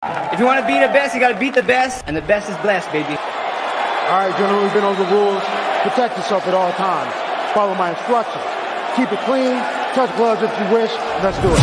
If you want to be the best, you got to beat the best, and the best is blessed, baby. All right, gentlemen, we've been over the rules. Protect yourself at all times. Follow my instructions. Keep it clean. Touch gloves if you wish. Let's do it.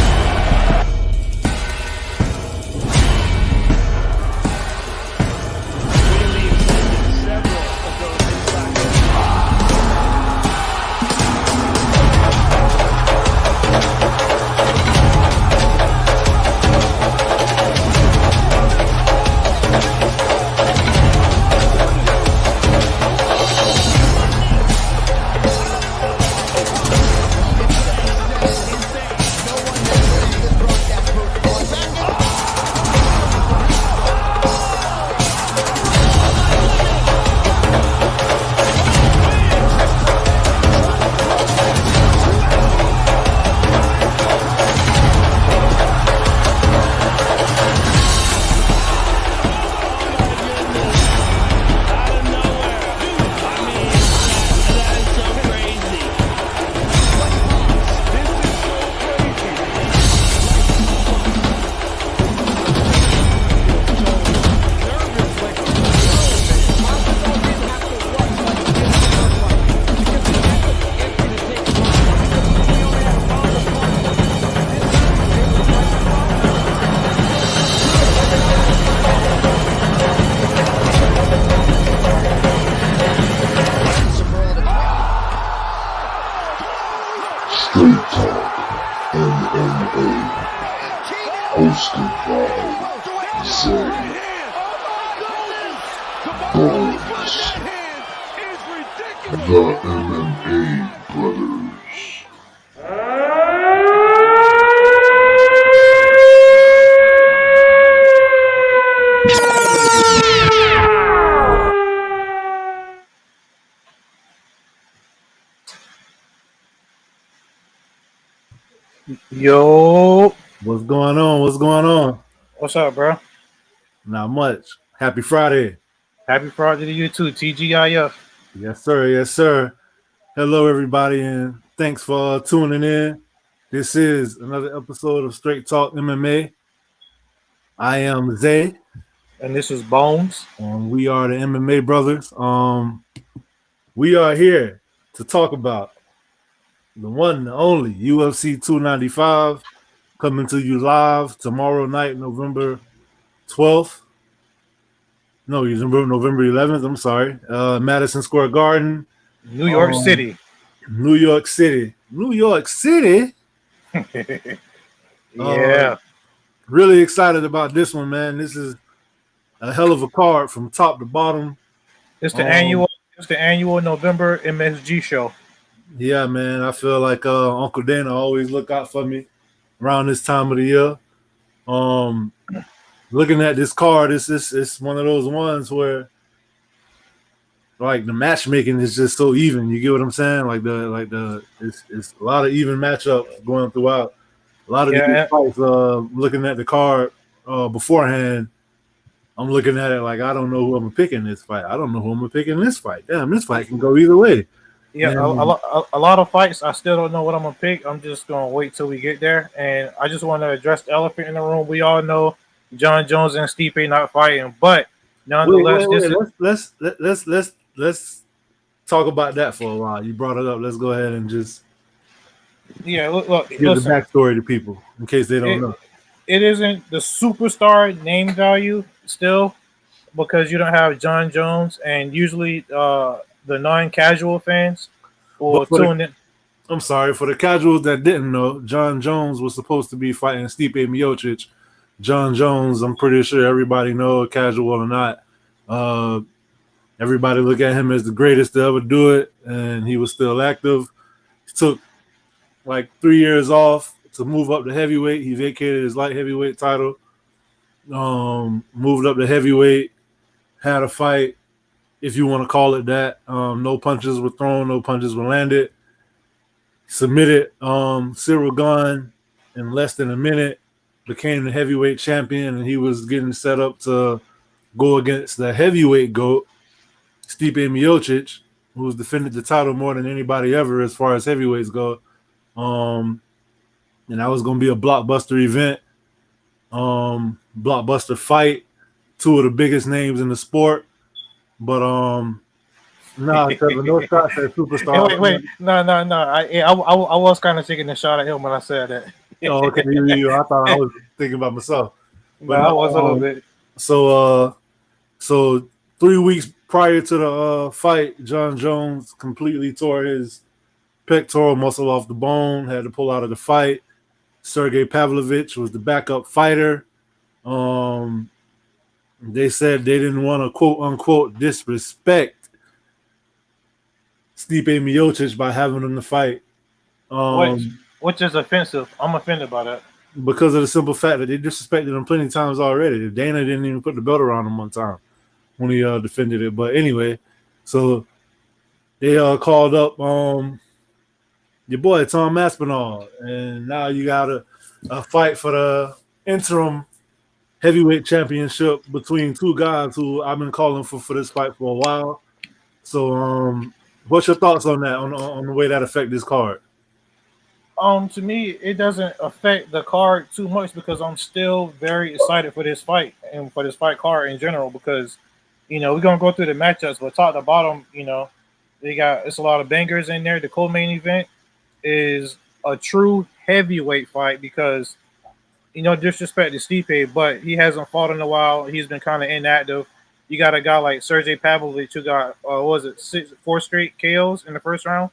Hosted by Zay Bonez, the MMA Brotherz. Yo, What's going on? What's going on? what's up, bro? Not much. Happy Friday. Happy Friday to you too, TGIF. Yes, sir. Yes, sir. Hello, everybody, and thanks for tuning in. This is another episode of Straight Talk MMA. I am Zay. And this is Bones. We are the MMA Brothers. We are here to talk about the one and only UFC 295 coming to you live tomorrow night, November 12th. No, November 11th. I'm sorry. Madison Square Garden. New York City. New York City. New York City. Yeah. Really excited about this one, man. This is a hell of a card from top to bottom. It's the annual November MSG show. Yeah, man. I feel like Uncle Dana always look out for me around this time of the year. Looking at this card, it's one of those ones where like the matchmaking is just so even. You get what I'm saying? It's a lot of even matchups going throughout. A lot of these fights. Looking at the card beforehand, I'm looking at it like I don't know who I'm picking this fight. I don't know who I'm picking this fight. Damn, this fight can go either way. Yeah, a lot of fights. I still don't know what I'm gonna pick. I'm just gonna wait till we get there. And I just want to address the elephant in the room. We all know John Jones and Stipe not fighting, but nonetheless, let's talk about that for a while. You brought it up. Let's go ahead and just look, give the backstory to people in case they don't know. It isn't the superstar name value still because you don't have John Jones, and usually the non-casual fans will tune in. I'm sorry, for the casuals that didn't know, John Jones was supposed to be fighting Stipe Miocic. John Jones, I'm pretty sure everybody know, casual or not. Everybody look at him as the greatest to ever do it, and he was still active. He took like 3 years off to move up to heavyweight. He vacated his light heavyweight title, moved up to heavyweight, had a fight, if you want to call it that. No punches were thrown, no punches were landed. Submitted Cyril Gane in less than a minute, became the heavyweight champion, and he was getting set up to go against the heavyweight GOAT, Stipe Miocic, who's defended the title more than anybody ever as far as heavyweights go. And that was going to be a blockbuster event. Blockbuster fight, two of the biggest names in the sport. But nah, Trevor, no shots at superstar. Wait, no. I was kind of taking a shot at him when I said that. Oh, okay, I thought I was thinking about myself. But I was a little bit. So 3 weeks prior to the fight, John Jones completely tore his pectoral muscle off the bone, had to pull out of the fight. Sergey Pavlovich was the backup fighter. They said they didn't want to quote unquote disrespect Stipe Miocic by having him to fight. Which is offensive. I'm offended by that. Because of the simple fact that they disrespected him plenty of times already. Dana didn't even put the belt around him one time when he defended it. But anyway, so they called up your boy Tom Aspinall, and now you got a fight for the interim heavyweight championship between two guys who I've been calling for this fight for a while. So what's your thoughts on that, on the way that affect this card? To me, it doesn't affect the card too much because I'm still very excited for this fight and for this fight card in general because, we're going to go through the matchups, but top to bottom, it's a lot of bangers in there. The co-main event is a true heavyweight fight because, disrespect to Stipe, but he hasn't fought in a while. He's been kind of inactive. You got a guy like Sergey Pavlovich who got, 4 straight KOs in the first round,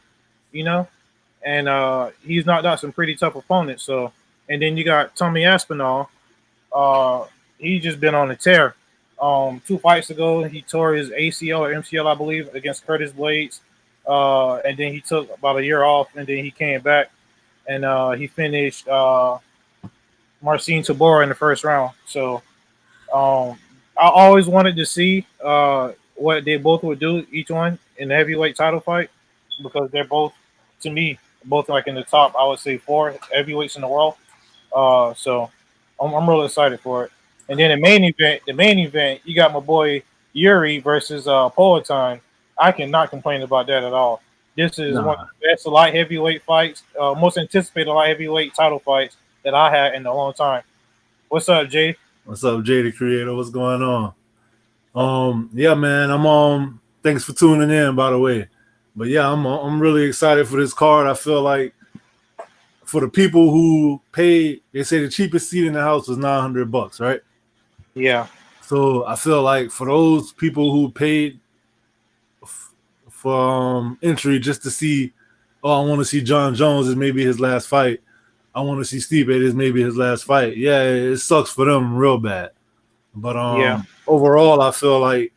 and he's knocked out some pretty tough opponents. So, and then you got Tommy Aspinall. He's just been on a tear. 2 fights ago, he tore his ACL or MCL, I believe, against Curtis Blades. And then he took about a year off, and then he came back, and he finished Marcin Tybura in the first round. So, I always wanted to see what they both would do, each one in the heavyweight title fight, because they're both, to me, like in the top, I would say 4 heavyweights in the world. So I'm really excited for it. And then the main event, you got my boy Yuri versus Poatan. I cannot complain about that at all. This is one of the best light heavyweight fights, most anticipated light heavyweight title fights that I had in a long time. What's up, Jay? What's up, Jay the Creator? What's going on? Yeah, man. I'm thanks for tuning in, by the way. But yeah, I'm really excited for this card. I feel like for the people who paid, they say the cheapest seat in the house was $900, right? Yeah. So I feel like for those people who paid for entry just to see, I want to see John Jones is maybe his last fight. I want to see Stipe is maybe his last fight. Yeah, it sucks for them real bad. But overall, I feel like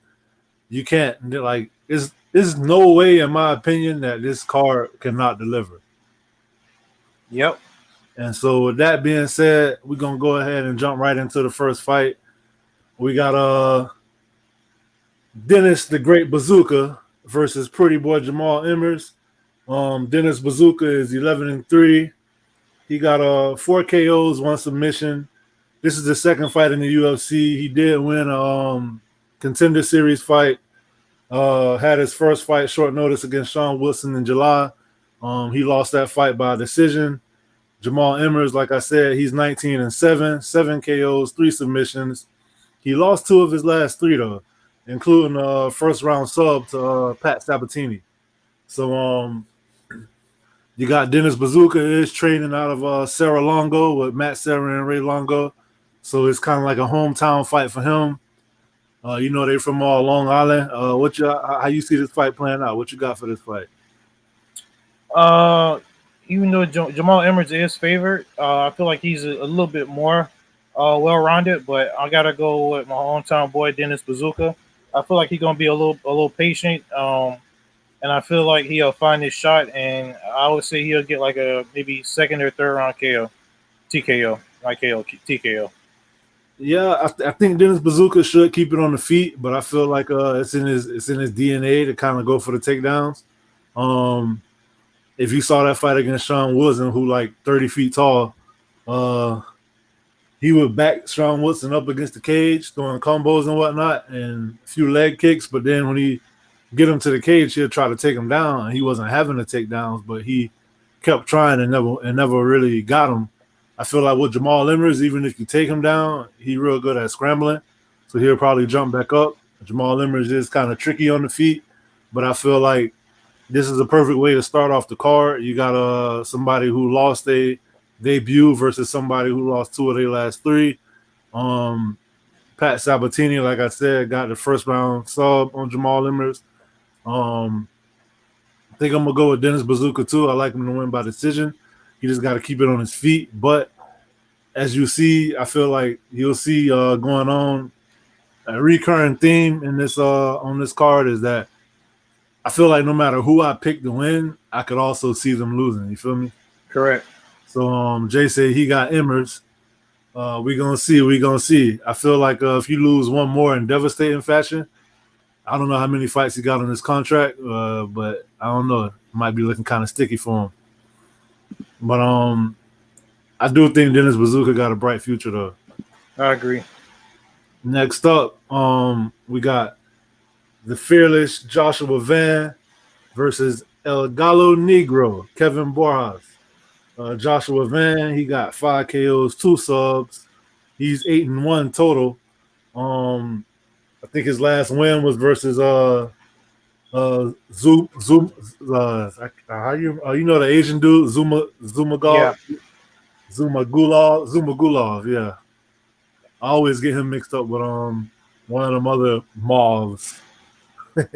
you can't, like, there's no way, in my opinion, that this card cannot deliver. Yep. And so with that being said, we're going to go ahead and jump right into the first fight. We got Dennis the Great Bazooka versus Pretty Boy Jamal Emers. Dennis Bazooka is 11-3. He got 4 KOs, 1 submission. This is the second fight in the UFC. He did win a Contender Series fight. Had his first fight short notice against Sean Wilson in July. He lost that fight by decision. Jamal Emers, like I said, he's 19-7, 7 KOs, 3 submissions. He lost 2 of his last 3 though, including a first round sub to Pat Sabatini. So you got Dennis Bazooka is training out of Serra Longo with Matt Serra and Ray Longo. So it's kind of like a hometown fight for him. They're from Long Island. How you see this fight playing out? What you got for this fight? Even though Jamal Emers is favored, I feel like he's a little bit more well-rounded, but I gotta go with my hometown boy Dennis Bazooka. I feel like he's gonna be a little patient, and I feel like he'll find his shot, and I would say he'll get like a maybe second or third round TKO. Yeah, I think Dennis Bazooka should keep it on the feet, but I feel like it's in his DNA to kind of go for the takedowns. If you saw that fight against Sean Wilson, who like 30 feet tall, he would back Sean Wilson up against the cage, throwing combos and whatnot, and a few leg kicks. But then when he get him to the cage, he'll try to take him down. And he wasn't having the takedowns, but he kept trying and never really got him. I feel like with Jamal Emers, even if you take him down, he real good at scrambling, so he'll probably jump back up. Jamal Emers is kind of tricky on the feet, but I feel like this is a perfect way to start off the card. You got somebody who lost a debut versus somebody who lost 2 of their last 3. Pat Sabatini, like I said, got the first round sub on Jamal Emers. I think I'm gonna go with Dennis Bazooka too. I like him to win by decision. He just got to keep it on his feet. But as you see, I feel like you'll see going on a recurring theme in this on this card is that I feel like no matter who I pick to win, I could also see them losing. You feel me? Correct. So Jay said he got Emers. We gonna see. I feel like if you lose one more in devastating fashion, I don't know how many fights he got on his contract, but I don't know. It might be looking kind of sticky for him. But I do think Dennis Bazooka got a bright future though. I agree. Next up, we got the fearless Joshua Van versus El Gallo Negro, Kevin Boras. Joshua Van, he got 5 KOs, 2 subs. He's 8-1 total. I think his last win was versus how you know the Asian dude Zumagulov, yeah. I always get him mixed up with one of them other mauves. And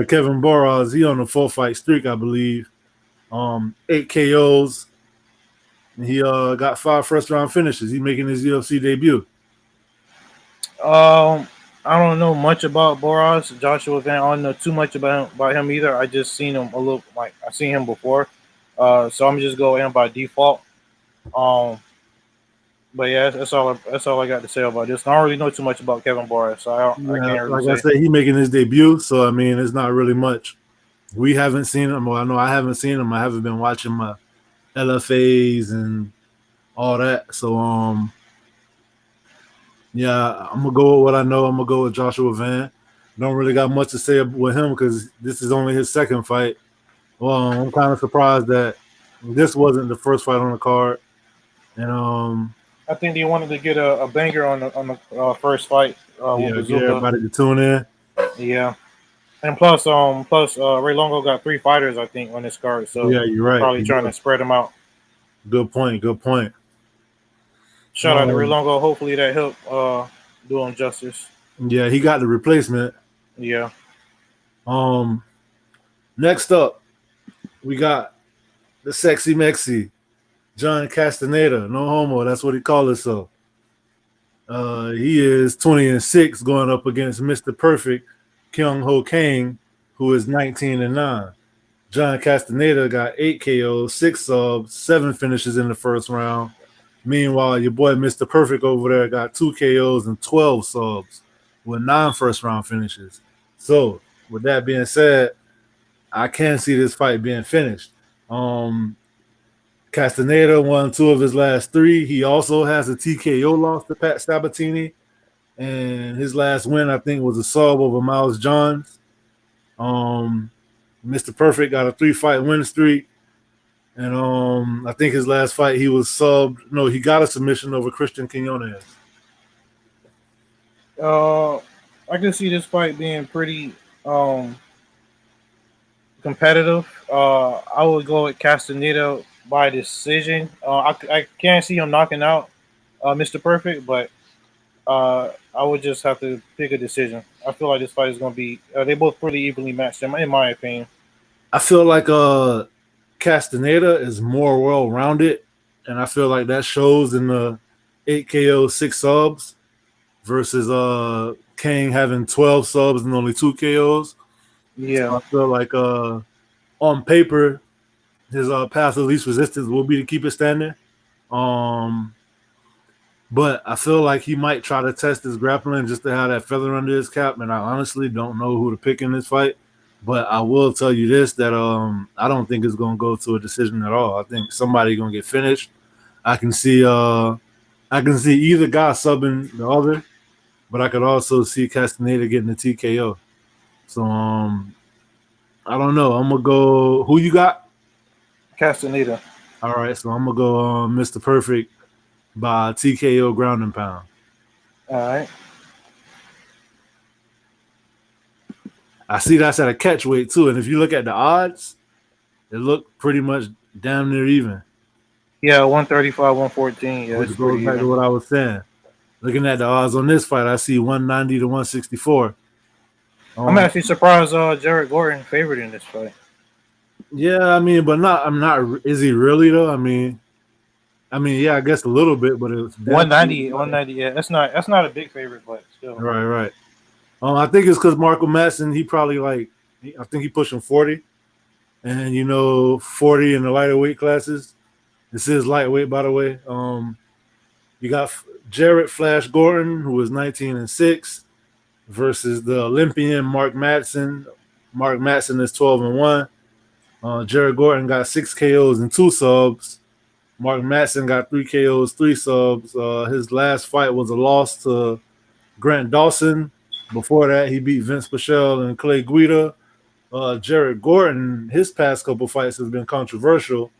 Kevin Boras, he on a 4-fight streak, I believe. 8 KOs. And he got 5 first-round finishes. He's making his UFC debut. I don't know much about Boras, Joshua Van. I don't know too much about him either. I just seen him a little, like I've seen him before. So I'm just going in by default. But yeah, that's all I got to say about this. I don't really know too much about Kevin Boras, so I can't really say. I said, he's making his debut, so I mean, it's not really much. We haven't seen him. Well, I know I haven't seen him. I haven't been watching my LFAs and all that. So yeah, I'm gonna go with what I know. I'm gonna go with Joshua Van. Don't really got much to say with him because this is only his second fight. Well, I'm kind of surprised that this wasn't the first fight on the card. And I think they wanted to get a banger on the first fight. Get everybody to tune in. Yeah, and plus Ray Longo got 3 fighters, I think, on this card. So yeah, you're right. Probably trying to spread them out. Good point. Shout out to Ray Longo. Hopefully that helped do him justice. Yeah, he got the replacement. Yeah. Next up, we got the sexy Mexi, John Castaneda. No homo, that's what he called himself. He is 20-6 going up against Mr. Perfect, Kyung Ho Kang, who is 19-9. John Castaneda got 8 KOs, 6 subs, 7 finishes in the first round. Meanwhile, your boy Mr. Perfect over there got 2 KOs and 12 subs with 9 first-round finishes. So, with that being said, I can see this fight being finished. Castaneda won 2 of his last 3. He also has a TKO loss to Pat Sabatini. And his last win, I think, was a sub over Miles Johns. Mr. Perfect got a 3-fight win streak. And I think his last fight, he was subbed. No, he got a submission over Christian Quinones. I can see this fight being pretty competitive. I would go with Castaneda by decision. I can't see him knocking out Mr. Perfect, but I would just have to pick a decision. I feel like this fight is going to be they're both pretty evenly matched in my opinion. I feel like Castaneda is more well-rounded, and I feel like that shows in the 8 KO, 6 subs versus Kang having 12 subs and only 2 KOs. Yeah. So I feel like on paper, his path of least resistance will be to keep it standing. But I feel like he might try to test his grappling just to have that feather under his cap, and I honestly don't know who to pick in this fight. But I will tell you this, that I don't think it's going to go to a decision at all. I think somebody's going to get finished. I can see either guy subbing the other, but I could also see Castaneda getting the TKO. So I don't know. I'm going to go – who you got? Castaneda. All right, so I'm gonna go Mr. Perfect by TKO ground and pound. All right. I see that's at a catch weight too, and if you look at the odds, it look pretty much damn near even. Yeah, 135, 114. Yeah, Which it's goes pretty back to even. what I was saying. Looking at the odds on this fight, I see 190 to 164. I'm actually surprised Jared Gordon favored in this fight. Yeah, I mean, but not. I'm not. Is he really though? I mean, yeah, I guess a little bit, but it's 190, 190. Yeah, that's not a big favorite, but still. Right. I think it's because Marco Madsen. He probably I think he pushing 40, and 40 in the lighter weight classes. This is lightweight, by the way. You got Jared Flash Gordon, who is 19-6, versus the Olympian Mark Madsen. Mark Madsen is 12-1. Jared Gordon got 6 KOs and 2 subs. Mark Madsen got 3 KOs, 3 subs. His last fight was a loss to Grant Dawson. Before that, he beat Vince Pichel and Clay Guida. Jared Gordon, his past couple fights has been controversial.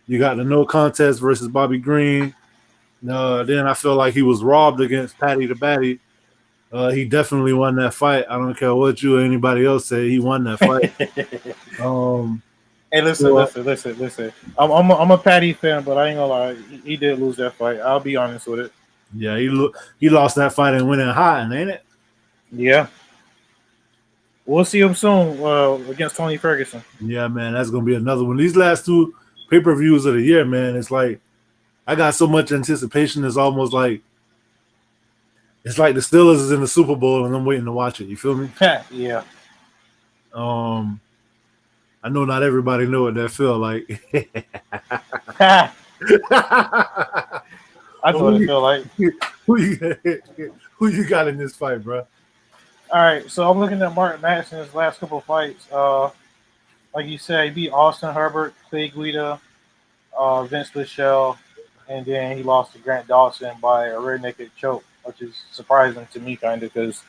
You got the no contest versus Bobby Green. Then I feel like he was robbed against Paddy the Batty. He definitely won that fight. I don't care what you or anybody else say. He won that fight. Hey, listen. I'm a Paddy fan, but I ain't gonna lie. He did lose that fight. I'll be honest with it. Yeah, he lost that fight and went in hot, ain't it? Yeah. We'll see him soon against Tony Ferguson. Yeah, man, that's gonna be another one. These last 2 pay-per-views of the year, man, it's like I got so much anticipation. It's almost like it's like the Steelers is in the Super Bowl and I'm waiting to watch it. You feel me? Yeah. I know not everybody know what that feel like. I know what it feel like. Who you got in this fight, bro? All right, so I'm looking at Mark Madsen's last couple of fights. Like you said, he beat Austin Herbert, Clay Guida, Vince Pichel, and then he lost to Grant Dawson by a rear naked choke, which is surprising to me, kind of, because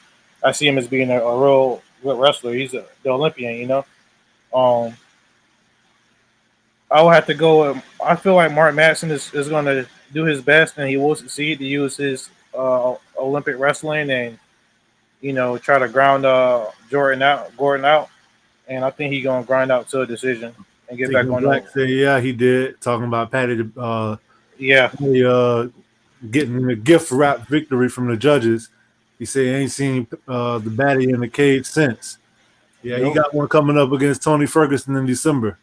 I see him as being a real good wrestler. He's the Olympian, I will have to go. I feel like Mark Madsen is going to do his best, and he will succeed to use his Olympic wrestling and try to ground Gordon out, and I think he's gonna grind out to a decision and get back on. Black say, yeah, he did. Talking about Patty, getting a gift wrap victory from the judges. He said he ain't seen the baddie in the cage since. Yeah, He got one coming up against Tony Ferguson in December.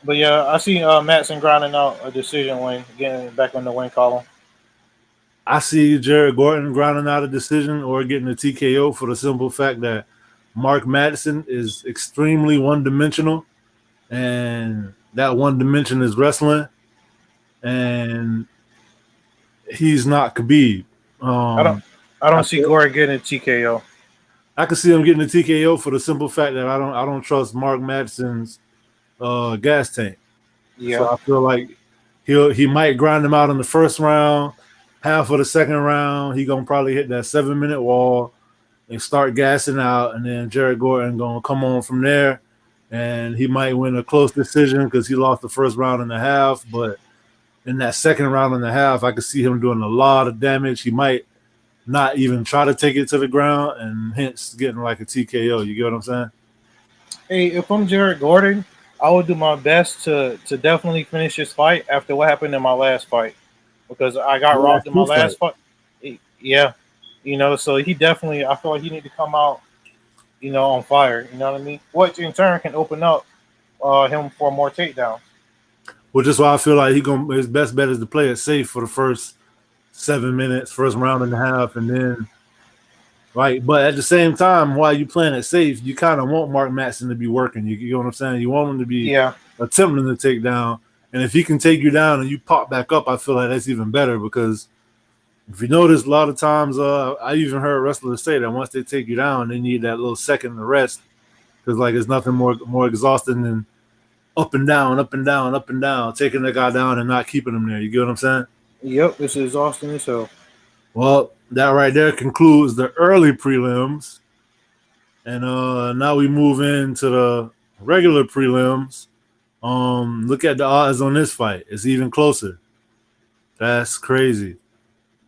But yeah, I see Madsen grinding out a decision win, getting back on the win column. I see Jared Gordon grinding out a decision or getting a TKO for the simple fact that Mark Madsen is extremely one-dimensional, and that one dimension is wrestling, and he's not Khabib. I don't see Gordon getting a TKO. I can see him getting a TKO for the simple fact that I don't trust Mark Madsen's gas tank. Yeah, so I feel like he might grind him out in the first round. Half of the second round, he gonna probably hit that 7-minute wall and start gassing out, and then Jared Gordon gonna come on from there, and he might win a close decision because he lost the first round and a half. But in that second round and a half, I could see him doing a lot of damage. He might not even try to take it to the ground, and hence getting like a TKO. You get what I'm saying? Hey, if I'm Jared Gordon, I would do my best to definitely finish this fight after what happened in my last fight. Because I got robbed in my last fight. Yeah. So he definitely, I feel like he need to come out, on fire. You know what I mean? Which in turn can open up him for more takedowns. Which is why I feel like his best bet is to play it safe for the first 7 minutes, first round and a half, and then but at the same time, while you playing it safe, you kind of want Mark Madsen to be working. You know what I'm saying? You want him to be attempting to take down. And if he can take you down and you pop back up, I feel like that's even better, because if you notice, a lot of times I even heard wrestlers say that once they take you down, they need that little second to rest, because it's nothing more exhausting than up and down, taking the guy down and not keeping him there. You get what I'm saying? Yep, it's exhausting as hell. Well, that right there concludes the early prelims, and now we move into the regular prelims. Look at the odds on this fight. It's even closer. That's crazy.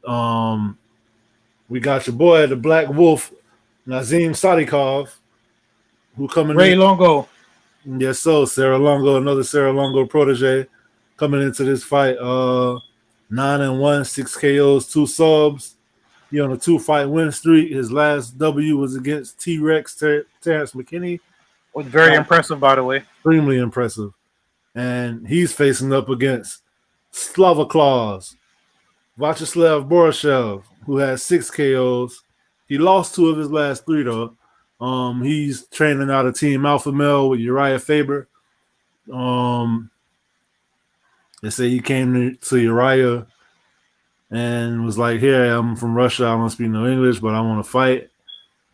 We got your boy, the Black Wolf, Nazim Sadikov, who coming Ray in. Longo. Yes, so Sarah Longo, another Sarah Longo protege, coming into this fight. 9-1, 6 KOs, 2 subs. He on a 2-fight win streak. His last W was against T-Rex Terrence McKinney. Was very impressive, by the way. Extremely impressive. And he's facing up against Slavaklaus, Vyacheslav Borchev, who has 6 KOs. He lost 2 of his last 3, though. He's training out of Team Alpha Male with Uriah Faber. They say he came to Uriah and was like, "Here, I'm from Russia. I don't speak no English, but I want to fight."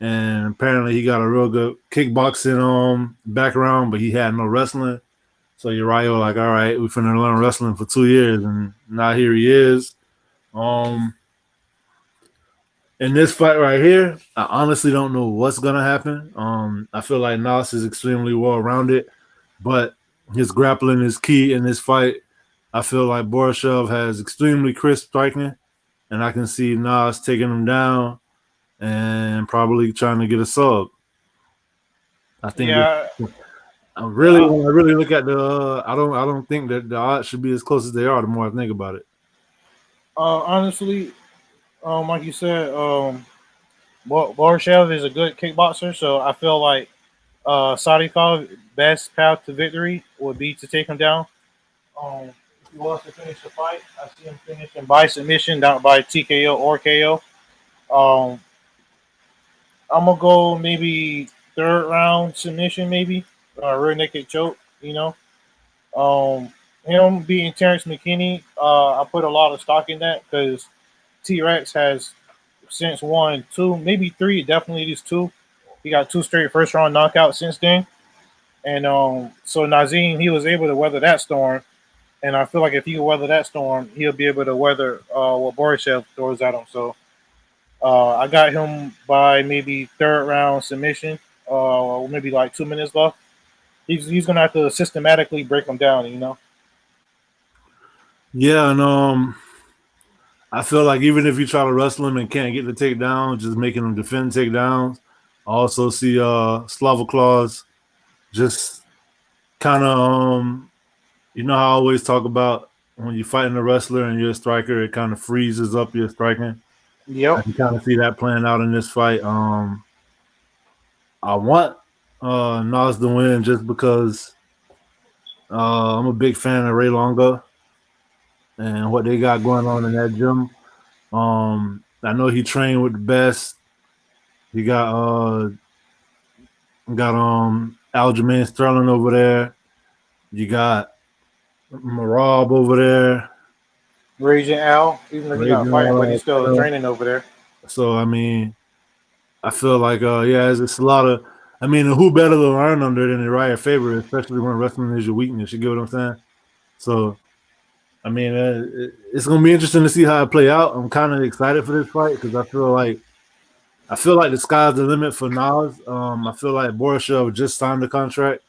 And apparently he got a real good kickboxing background, but he had no wrestling. So Uriah was like, "All right, we're finna learn wrestling for 2 years," and now here he is. In this fight right here, I honestly don't know what's gonna happen. I feel like Nas is extremely well-rounded, but his grappling is key in this fight. I feel like Borchev has extremely crisp striking, and I can see Nas taking him down and probably trying to get a sub. I think. Yeah. When I really look at the, I don't think that the odds should be as close as they are. The more I think about it. Honestly, like you said, Borchev is a good kickboxer, so I feel like Sadikov best path to victory would be to take him down. If he wants to finish the fight, I see him finishing by submission, down by TKO or KO. I'm gonna go maybe 3rd round submission, maybe rear naked choke. Him beating Terrence McKinney, I put a lot of stock in that because T-Rex has since won 2, maybe 3, definitely these 2. He got 2 straight first round knockouts since then. And so Nazim, he was able to weather that storm. And I feel like if he can weather that storm, he'll be able to weather what Borchev throws at him. So I got him by maybe 3rd round submission, maybe like 2 minutes left. He's gonna have to systematically break him down, Yeah, and I feel like even if you try to wrestle him and can't get the takedown, just making him defend takedowns. I also see Slavaklaus just kind of you know how I always talk about when you're fighting a wrestler and you're a striker, it kind of freezes up your striking. Yep. I can kind of see that playing out in this fight. I want Nas to win just because I'm a big fan of Ray Longo and what they got going on in that gym. I know he trained with the best. He got Aljamain Sterling over there. You got Marab over there. Raging Al, even though he's not fighting, but he's still training over there. So I mean, I feel like it's a lot of. I mean, who better to learn under than Uriah Faber, especially when wrestling is your weakness. You get what I'm saying? So, I mean, it's gonna be interesting to see how it play out. I'm kind of excited for this fight because I feel like the sky's the limit for Nas. I feel like Borchev just signed the contract,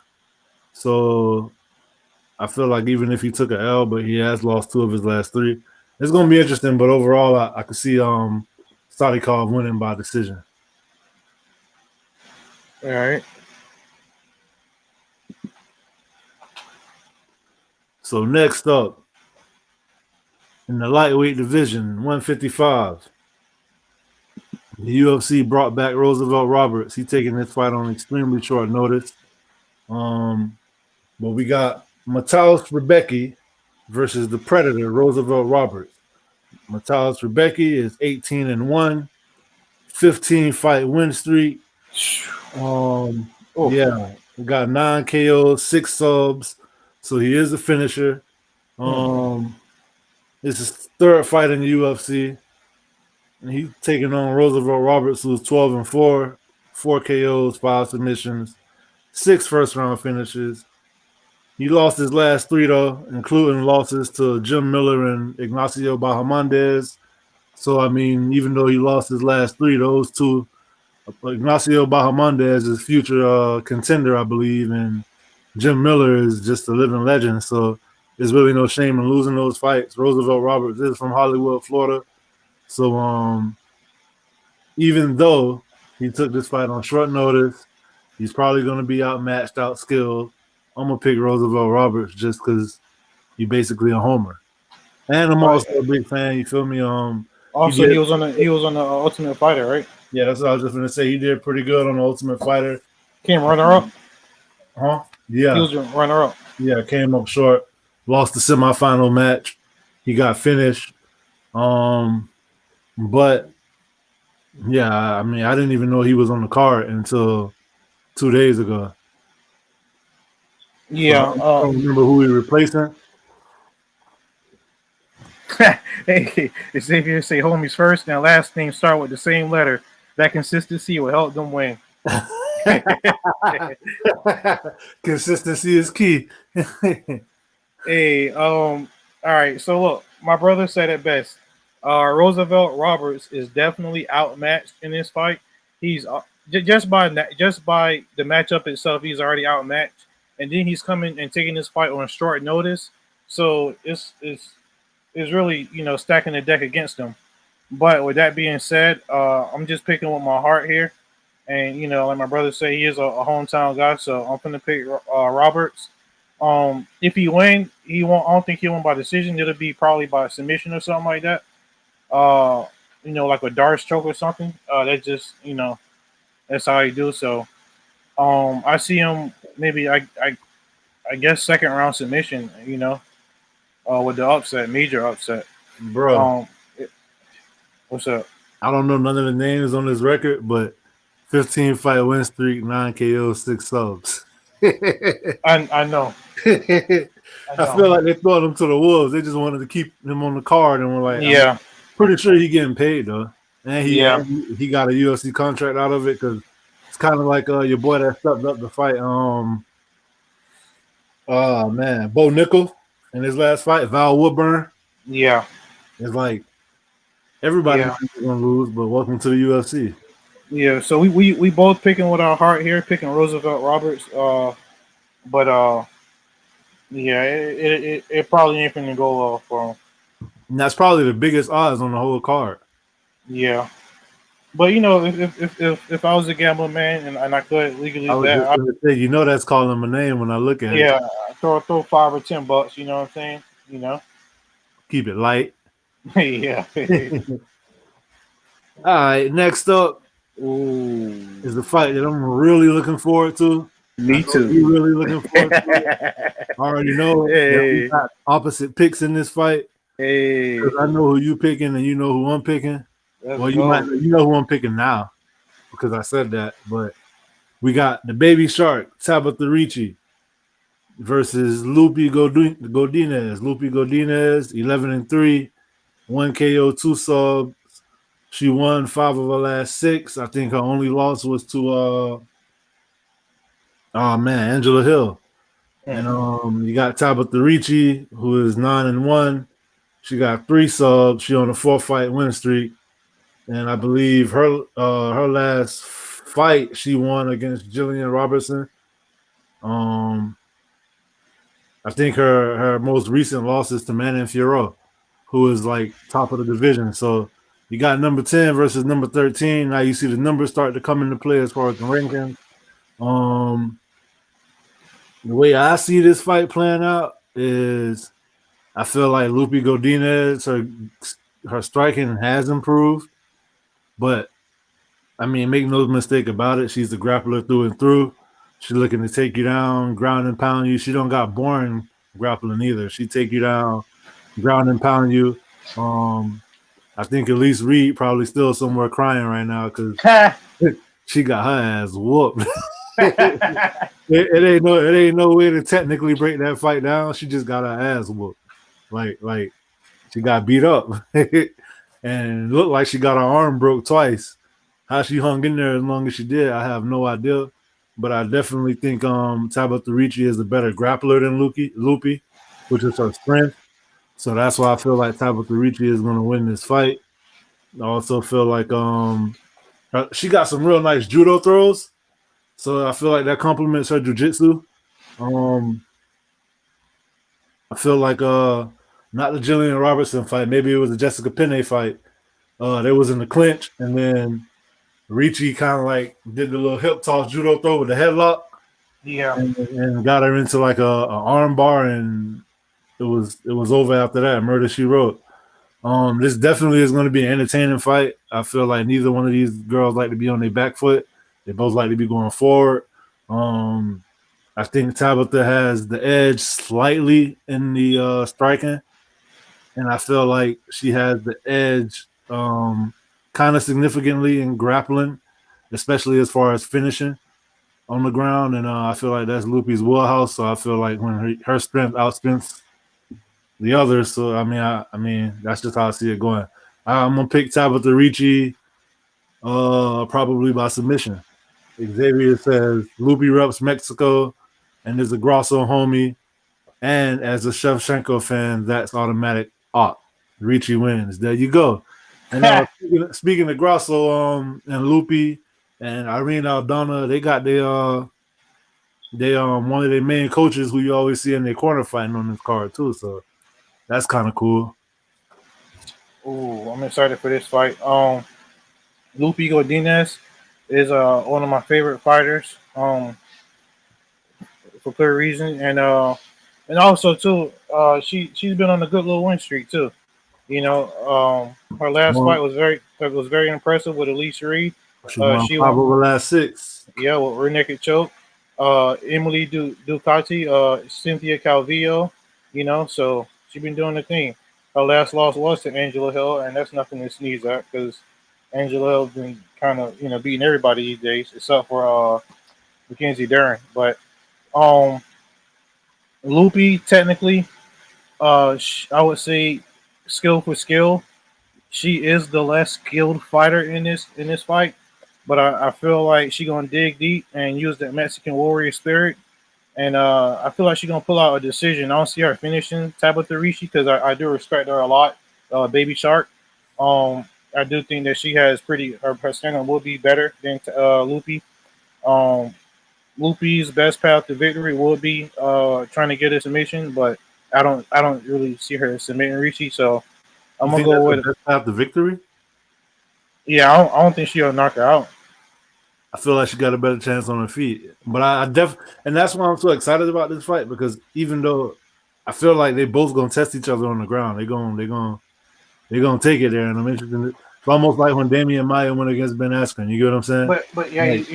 so I feel like even if he took an L, but he has lost 2 of his last 3, it's gonna be interesting. But overall, I could see Sadikov winning by decision. All right. So next up, in the lightweight division, 155, the UFC brought back Roosevelt Roberts. He's taking this fight on extremely short notice. But we got Mataus Rebecky versus the Predator, Roosevelt Roberts. Mataus Rebecky is 18-1, 15-fight win streak. Yeah, we got 9 KOs, 6 subs, so he is a finisher. This is his 3rd fight in the UFC, and he's taking on Roosevelt Roberts, who's 12-4, 4 KOs, 5 submissions, 6 first-round finishes. He lost his last 3 though, including losses to Jim Miller and Ignacio Bahamondes. So I mean, even though he lost his last 3, those 2. Ignacio Bahamondes is future contender, I believe, and Jim Miller is just a living legend. So there's really no shame in losing those fights. Roosevelt Roberts is from Hollywood, Florida. So even though he took this fight on short notice, he's probably going to be outmatched, outskilled. I'm gonna pick Roosevelt Roberts just because he's basically a homer, and I'm also a big fan. You feel me? Also, he was on the Ultimate Fighter, right? Yeah, that's what I was just gonna say. He did pretty good on the Ultimate Fighter. Came runner up. Huh? Yeah. He was runner up. Yeah, came up short. Lost the semifinal match. He got finished. But yeah, I mean, I didn't even know he was on the card until 2 days ago. Yeah. I don't remember who he replacing. Hey, Xavier say homies first and last name start with the same letter. That consistency will help them win. Consistency is key. Hey, all right. So look, my brother said it best. Roosevelt Roberts is definitely outmatched in this fight. He's just by the matchup itself, he's already outmatched, and then he's coming and taking this fight on short notice. So it's really stacking the deck against him. But with that being said, I'm just picking with my heart here, and like my brother said, he is a hometown guy, so I'm gonna pick Roberts. If he win, he won't. I don't think he'll win by decision. It'll be probably by submission or something like that. Like a dart stroke or something. That's just that's how he do. So, I see him maybe I guess second round submission. With the upset, major upset. Bro, what's up? I don't know none of the names on this record, but 15 fight win streak, 9 KO, 6 subs. I know. I feel like they throwing him to the wolves. They just wanted to keep him on the card, and we're like, yeah, I'm pretty sure he getting paid though, and he got a UFC contract out of it because it's kind of like your boy that stepped up to fight. Bo Nickel in his last fight, Val Woodburn. Yeah, it's like everybody's gonna lose, but welcome to the UFC. Yeah, so we both picking with our heart here, picking Roosevelt Roberts. It probably ain't gonna go well for him. And that's probably the biggest odds on the whole card. Yeah, but if I was a gambling man and I could legally bet, that's calling my name when I look at it. Yeah, throw $5 or $10. You know what I'm saying? Keep it light. Yeah. All right, next up is the fight that I'm really looking forward to. Me too. You really looking forward to it? I already know we got opposite picks in this fight. Hey, I know who you picking, and you know who I'm picking. You know who I'm picking now because I said that. But we got the Baby Shark Tabatabai versus Lupi Godinez. Lupi Godinez, 11-3, 1 KO, 2 subs. She won 5 of her last 6. I think her only loss was to Angela Hill. And you got Tabatabai, who is 9-1. She got 3 subs. She on a 4-fight win streak. And I believe her last fight she won against Jillian Robertson. I think her most recent loss is to Manon Fiorot, who is like top of the division. So you got number 10 versus number 13. Now you see the numbers start to come into play as far as the rankings. The way I see this fight playing out is I feel like Lupi Godinez, her striking has improved. But, I mean, make no mistake about it. She's a grappler through and through. She's looking to take you down, ground and pound you. She don't got boring grappling either. She take you down, ground and pound you. I think Elise Reed probably still somewhere crying right now because she got her ass whooped. it ain't no way to technically break that fight down. She just got her ass whooped. Like she got beat up. And it looked like she got her arm broke twice. How she hung in there as long as she did, I have no idea. But I definitely think Tabatabai is a better grappler than Lupi, which is her strength. So that's why I feel like Tabatabai is going to win this fight. I also feel like she got some real nice judo throws. So I feel like that complements her jiu-jitsu. Um, I feel like not the Jillian Robertson fight. Maybe it was the Jessica Penne fight. They was in the clinch, and then Ricci kind of like did the little hip toss judo throw with the headlock, Yeah. and got her into like a arm bar, and it was over after that. Murder She Wrote. This definitely is going to be an entertaining fight. I feel like neither one of these girls like to be on their back foot. They both like to be going forward. I think Tabitha has the edge slightly in the striking, and I feel like she has the edge kind of significantly in grappling, especially as far as finishing on the ground. And I feel like that's Lupi's wheelhouse. So I feel like when her strength outspends the others, so I mean that's just how I see it going. I'm gonna pick Tabitha Ricci, probably by submission. Xavier says Lupi reps Mexico and is a Grosso homie. And as a Shevchenko fan, that's automatic. Ricci wins. There you go. And speaking of Grosso, and Lupi and Irene Aldana, they got their one of their main coaches who you always see in their corner fighting on this card too. So that's kind of cool. Ooh, I'm excited for this fight. Lupi Godinez is one of my favorite fighters. For clear reason, and also too, she's been on a good little win streak too. You know, her last fight was very impressive with Elise Reed. She won 5 over the last 6. Yeah, with rear naked choke. Emily Ducati, Cynthia Calvillo. You know, so she's been doing the thing. Her last loss was to Angela Hill, and that's nothing to sneeze at because Angela Hill's been kind of beating everybody these days except for Mackenzie Dern. But Lupi technically, I would say skill for skill, she is the less skilled fighter in this fight. But I feel like she's gonna dig deep and use that Mexican warrior spirit, and I feel like she's gonna pull out a decision. I don't see her finishing Tabitha Ricci because I do respect her a lot, Baby Shark. I do think that she has her standing will be better than Lupi. Lupi's best path to victory will be trying to get a submission, but I don't really see her submitting Ricci, so I'm gonna go with best path to victory. Yeah, I don't think she'll knock her out. I feel like she got a better chance on her feet, but and that's why I'm so excited about this fight because even though I feel like they both gonna test each other on the ground, they're gonna take it there, and I'm interested in it. It's almost like when Damian Maia went against Ben Askren. You get what I'm saying? But yeah, you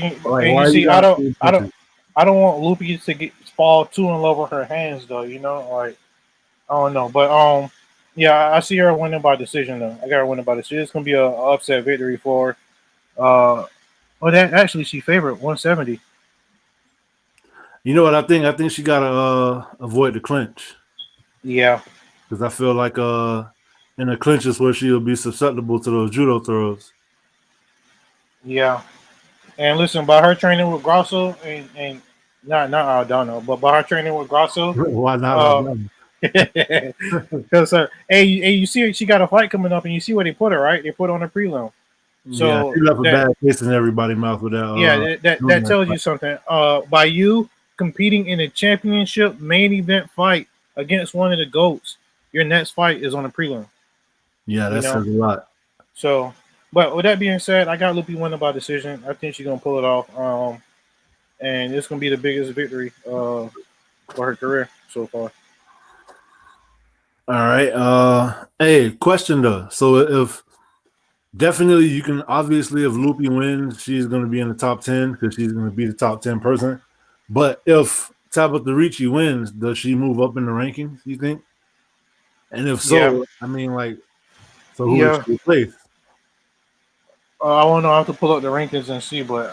see, I don't want Lupi to fall too in love with her hands though. You know, like I don't know, but yeah, I see her winning by decision though. I got her winning by decision. It's gonna be a upset victory for her. That actually she favorite 170. You know what I think? I think she gotta avoid the clinch. Yeah, because I feel like in the clinches where she'll be susceptible to those judo throws. Yeah, and listen, by her training with Grosso and not Aldana, but by her training with Grosso, why not? Because hey, you see, she got a fight coming up, and you see where they put her, right? They put her on a prelim. So yeah, she left a bad taste in everybody's mouth with that. Yeah, that tells you something. By you competing in a championship main event fight against one of the GOATs, your next fight is on a prelim. Yeah, that says a lot. So, but with that being said, I got Lupi winning by decision. I think she's gonna pull it off. And it's gonna be the biggest victory for her career so far. All right. Hey, question though. So if definitely you can obviously if Lupi wins, she's gonna be in the top 10 because she's gonna be the top 10 person. But if Tabitha Ricci wins, does she move up in the rankings, you think? And if so, I mean, like, so who would she replace? I don't know. I have to pull up the rankings and see, but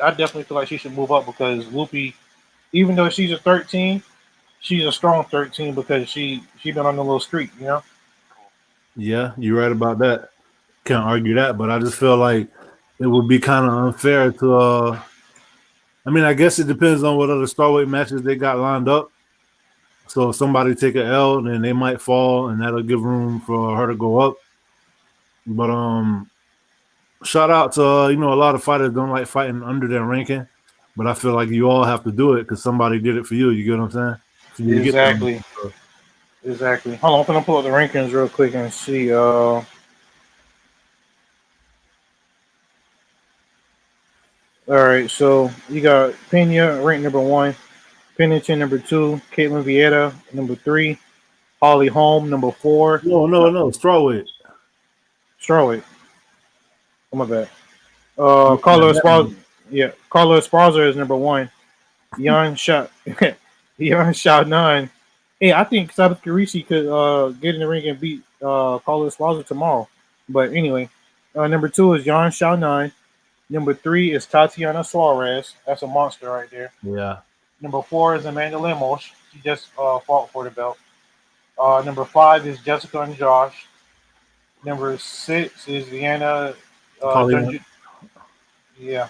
I definitely feel like she should move up because Lupi, even though she's a 13, she's a strong 13 because she been on a little streak, you know? Yeah, you're right about that. Can't argue that, but I just feel like it would be kind of unfair to I mean, I guess it depends on what other strawweight matches they got lined up. So if somebody take an L, then they might fall, and that'll give room for her to go up. But shout out to a lot of fighters don't like fighting under their ranking, but I feel like you all have to do it because somebody did it for you. You get what I'm saying? So you get them. Exactly. Exactly. Hold on, I'm gonna pull up the rankings real quick and see. All right, so you got Pena ranked number 1, Pennington number 2, Caitlin Vieira number 3, Holly Holm number 4. No, strawweight. Strawweight. Oh, my bad. Carlo Esparza. Yeah, Carlo Esparza is number 1. Jan Shot. Jan Shot 9. Hey, I think Sabatini could get in the ring and beat Carlo Esparza tomorrow. But anyway, number 2 is Jan Shao 9. Number 3 is Tatiana Suarez. That's a monster right there. Yeah. Number 4 is Amanda Lemos. She just fought for the belt. Number 5 is Jessica and Josh. Number 6 is Vienna. Yeah.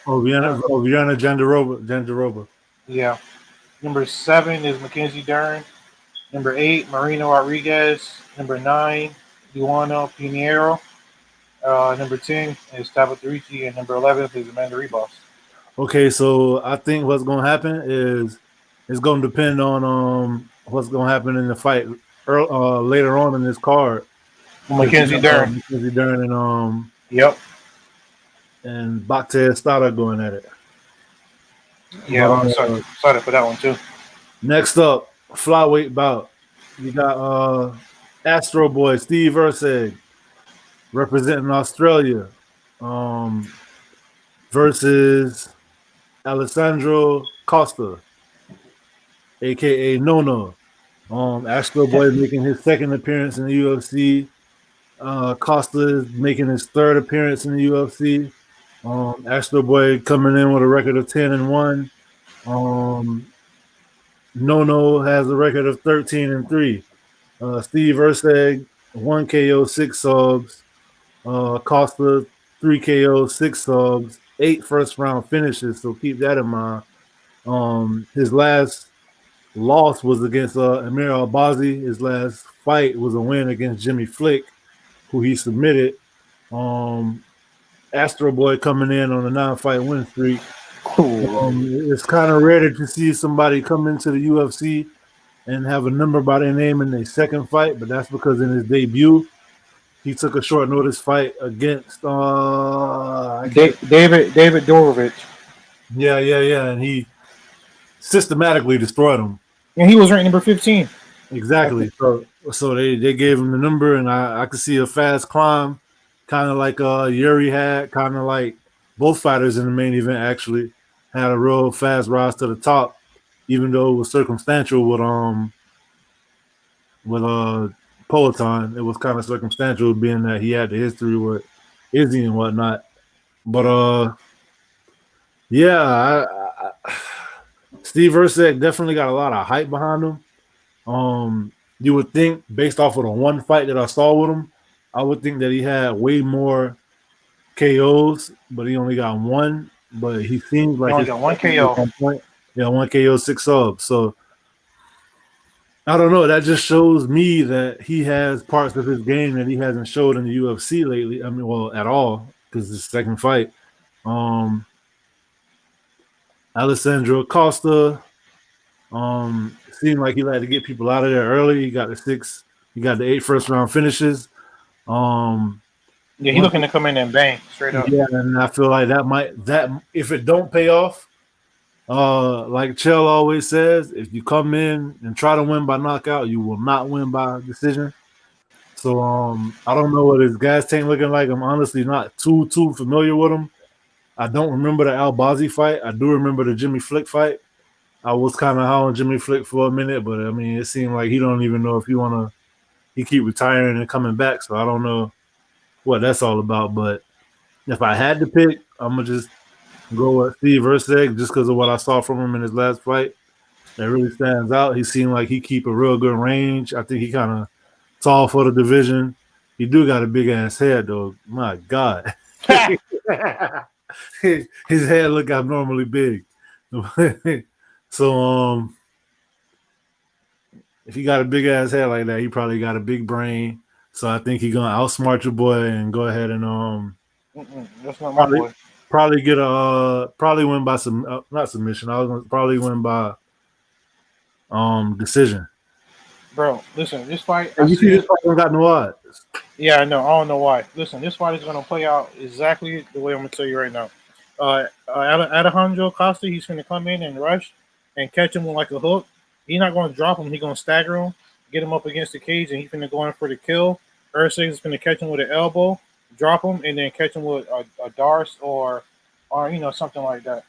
Vienna Jandiroba. Yeah. Number 7 is Mackenzie Dern. Number 8, Marina Rodriguez. Number 9, Luana Pinheiro. Number 10 is Tabatabai, and number 11 is Amanda Ribas. Okay, so I think what's going to happen is it's going to depend on what's going to happen in the fight later on in this card. Mackenzie Dern. Yep. And Bakhtiar going at it. Yeah, I'm excited for that one too. Next up, flyweight bout. You got Astro Boy Steve Erceg representing Australia versus Alessandro Costa, aka Nono. Astro Boy making his second appearance in the UFC. Costa is making his third appearance in the UFC. Astro Boy coming in with a record of 10-1. Nono has a record of 13-3. Steve Erceg 1 KO, 6 subs. Costa 3 KO, 6 subs, 8 first round finishes. So keep that in mind. His last loss was against Emir Albazi. His last fight was a win against Jimmy Flick, who he submitted. Astro Boy coming in on a 9-fight win streak. It's kind of rare to see somebody come into the UFC and have a number by their name in their second fight, but that's because in his debut, he took a short notice fight against David Dorovich. Yeah, and he systematically destroyed him. And he was ranked number 15. Exactly. So they gave him the number, and I could see a fast climb, kind of like Yuri had, kind of like both fighters in the main event actually had a real fast rise to the top, even though it was circumstantial with Peloton. It was kind of circumstantial, being that he had the history with Izzy and whatnot. But Steve Erceg definitely got a lot of hype behind him. You would think, based off of the one fight that I saw with him, I would think that he had way more KOs, but he only got one. But he seems like he only got one KO. Yeah, 1 KO, 6 subs. So I don't know. That just shows me that he has parts of his game that he hasn't showed in the UFC lately. I mean, well, at all, because it's his second fight. Alessandro Costa seemed like he liked to get people out of there early. He got the 8 first round finishes. Yeah, he's looking to come in and bang straight up. Yeah, and I feel like that if it don't pay off, like Chell always says, if you come in and try to win by knockout, you will not win by decision. So I don't know what his gas tank looking like. I'm honestly not too familiar with him. I don't remember the Albazi fight. I do remember the Jimmy Flick fight. I was kind of high on Jimmy Flick for a minute, but I mean, it seemed like he don't even know if he keep retiring and coming back. So I don't know what that's all about. But if I had to pick, I'm gonna just go with Steve Erceg just because of what I saw from him in his last fight. That really stands out. He seemed like he keep a real good range. I think he kind of tall for the division. He do got a big ass head though. My God. His head look abnormally big. So if he got a big ass head like that, he probably got a big brain. So I think he's gonna outsmart your boy and go ahead and That's not my boy. Probably get a probably win by some not submission. I was gonna probably win by decision. Bro, listen, this fight. And you see this fight don't got no odds. Yeah, I know. I don't know why. Listen, this fight is going to play out exactly the way I'm going to tell you right now. Alejandro Costa, he's going to come in and rush and catch him with like a hook. He's not going to drop him. He's going to stagger him, get him up against the cage, and he's going to go in for the kill. Usyk is going to catch him with an elbow, drop him, and then catch him with a darce or something like that.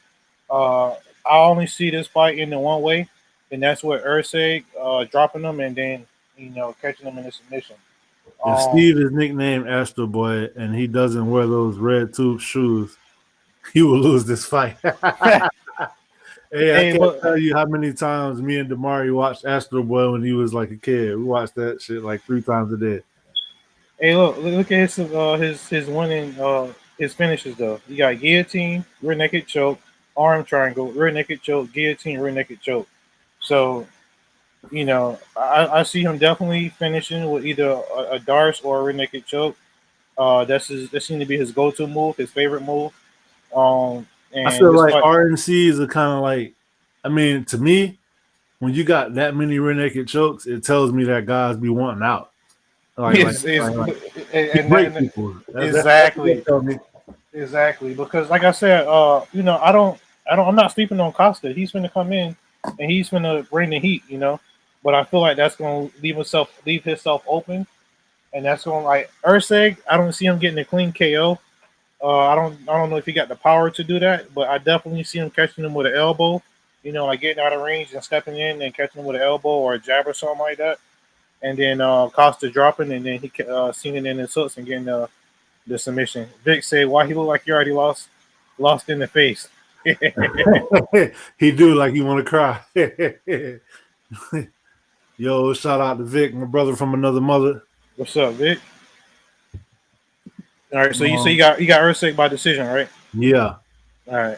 I only see this fight in the one way, and that's with Usyk dropping him and then catching him in the submission. If Steve is nicknamed Astro Boy and he doesn't wear those red tube shoes, he will lose this fight. Hey, I can't tell you how many times me and Damari watched Astro Boy when he was like a kid. We watched that shit like 3 times a day. Hey, look at his winning his finishes though. You got guillotine, rear naked choke, arm triangle, rear naked choke, guillotine, rear naked choke. So, I see him definitely finishing with either a darce or a rear naked choke. That seems to be his go-to move, his favorite move. And I feel like RNCs are kind of like, I mean, to me, when you got that many rear naked chokes, it tells me that guys be wanting out. Exactly. Because like I said, I'm not sleeping on Costa. He's going to come in and he's going to bring the heat, But I feel like that's going to leave himself open, and that's going like Usyk. I don't see him getting a clean KO. I don't know if he got the power to do that, but I definitely see him catching him with an elbow, like getting out of range and stepping in and catching him with an elbow or a jab or something like that. And then Costa dropping, and then he seeing in his hooks and getting the submission. Vic said, "Why he look like he already lost in the face?" He do like he want to cry. Yo, shout out to Vic, my brother from another mother. What's up, Vic? All right, so you got Usyk by decision, right? Yeah. All right.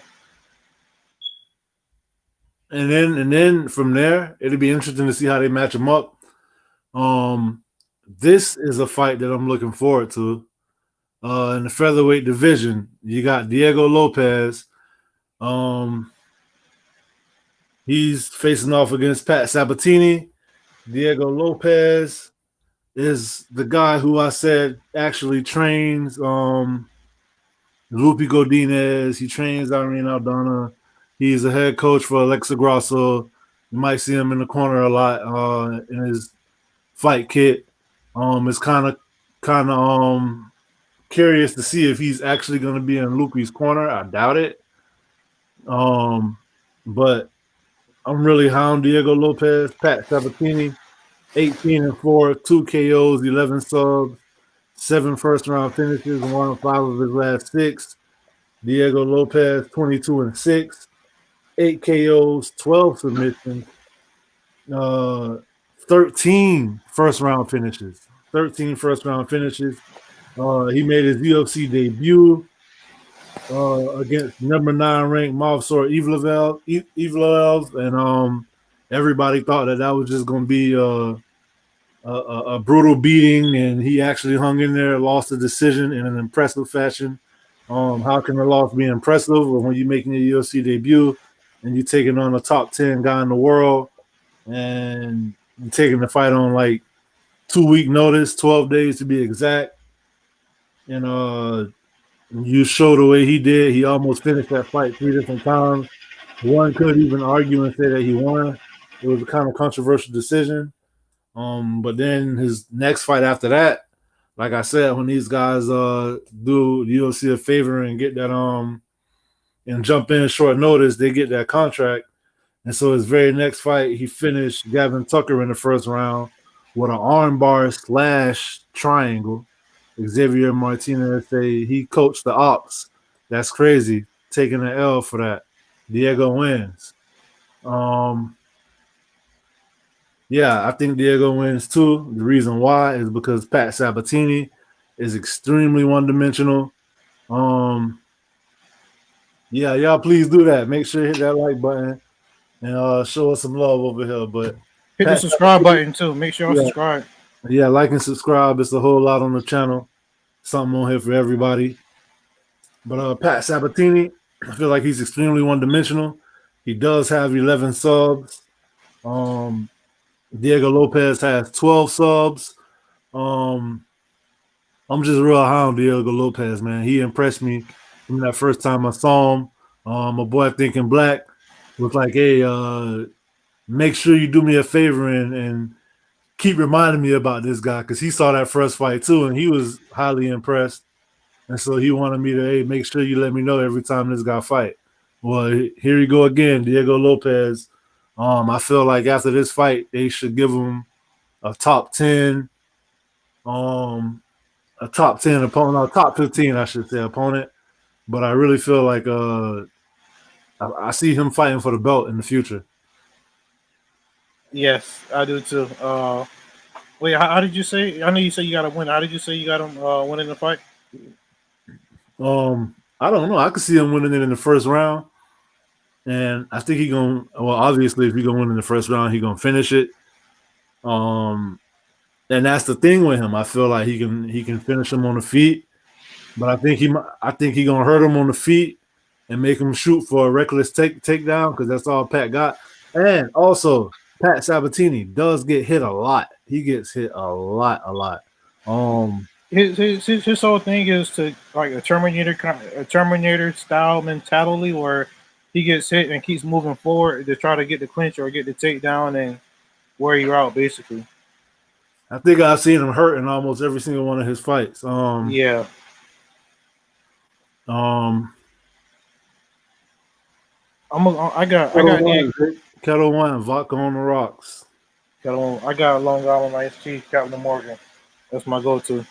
And then from there, it'll be interesting to see how they match them up. This is a fight that I'm looking forward to. In the featherweight division, you got Diego Lopez. He's facing off against Pat Sabatini. Diego Lopez is the guy who I said actually trains Lupi Godinez. He trains Irene Aldana. He's a head coach for Alexa Grasso. You might see him in the corner a lot in his fight kit. It's kind of curious to see if he's actually going to be in Lupi's corner. I doubt it. But I'm really high on Diego Lopez. Pat Sabatini, 18-4, 2 KOs, 11 subs, 7 first-round finishes, and 1 of 5 of his last 6. Diego Lopez, 22-6, 8 KOs, 12 submissions, 13 first-round finishes. He made his UFC debut against number 9 ranked Movsar Evloev, and everybody thought that was just going to be a brutal beating, and he actually hung in there, lost the decision in an impressive fashion. How can a loss be impressive when you're making your UFC debut and you're taking on a top 10 guy in the world and you're taking the fight on like 2-week notice, 12 days to be exact, and you show the way he did. He almost finished that fight 3 different times. One could even argue and say that he won. It was a kind of controversial decision. But then his next fight after that, like I said, when these guys do the UFC a favor and get that and jump in short notice, they get that contract. And so his very next fight, he finished Gavin Tucker in the first round with an armbar / triangle. Xavier Martinez say he coached the ops. That's crazy. Taking an L for that. Diego wins. Yeah, I think Diego wins too. The reason why is because Pat Sabatini is extremely one-dimensional. Yeah, y'all please do that. Make sure you hit that like button and show us some love over here. But hit the subscribe button too. Make sure you subscribe. Yeah, like and subscribe. It's a whole lot on the channel. Something on here for everybody. But Pat Sabatini, I feel like he's extremely one-dimensional. He does have 11 subs. Diego Lopez has 12 subs. I'm just real high on Diego Lopez, man. He impressed me from that first time I saw him. My boy Thinking Black was like, hey, make sure you do me a favor and keep reminding me about this guy, because he saw that first fight too, and he was highly impressed. And so he wanted me to, hey, make sure you let me know every time this guy fight. Well, here you go again, Diego Lopez. I feel like after this fight, they should give him a top 10, a top 10 opponent, no, top 15, I should say, opponent. But I really feel like I see him fighting for the belt in the future. Yes, I do too. Wait, how did you say? I know you said you got to win. How did you say you got him winning the fight? I don't know. I could see him winning it in the first round. And I think obviously if he's gonna win in the first round, he's gonna finish it. And that's the thing with him. I feel like he can finish him on the feet, but I think he gonna hurt him on the feet and make him shoot for a reckless takedown, because that's all Pat got. And also, Pat Sabatini does get hit a lot. He gets hit a lot. His whole thing is to like a Terminator style mentality where he gets hit and keeps moving forward to try to get the clinch or get the takedown and wear you out, basically. I think I've seen him hurt in almost every single one of his fights. Yeah. I got Kettle One, vodka on the rocks. I got Long Island iced tea, Captain Morgan. That's my go-to.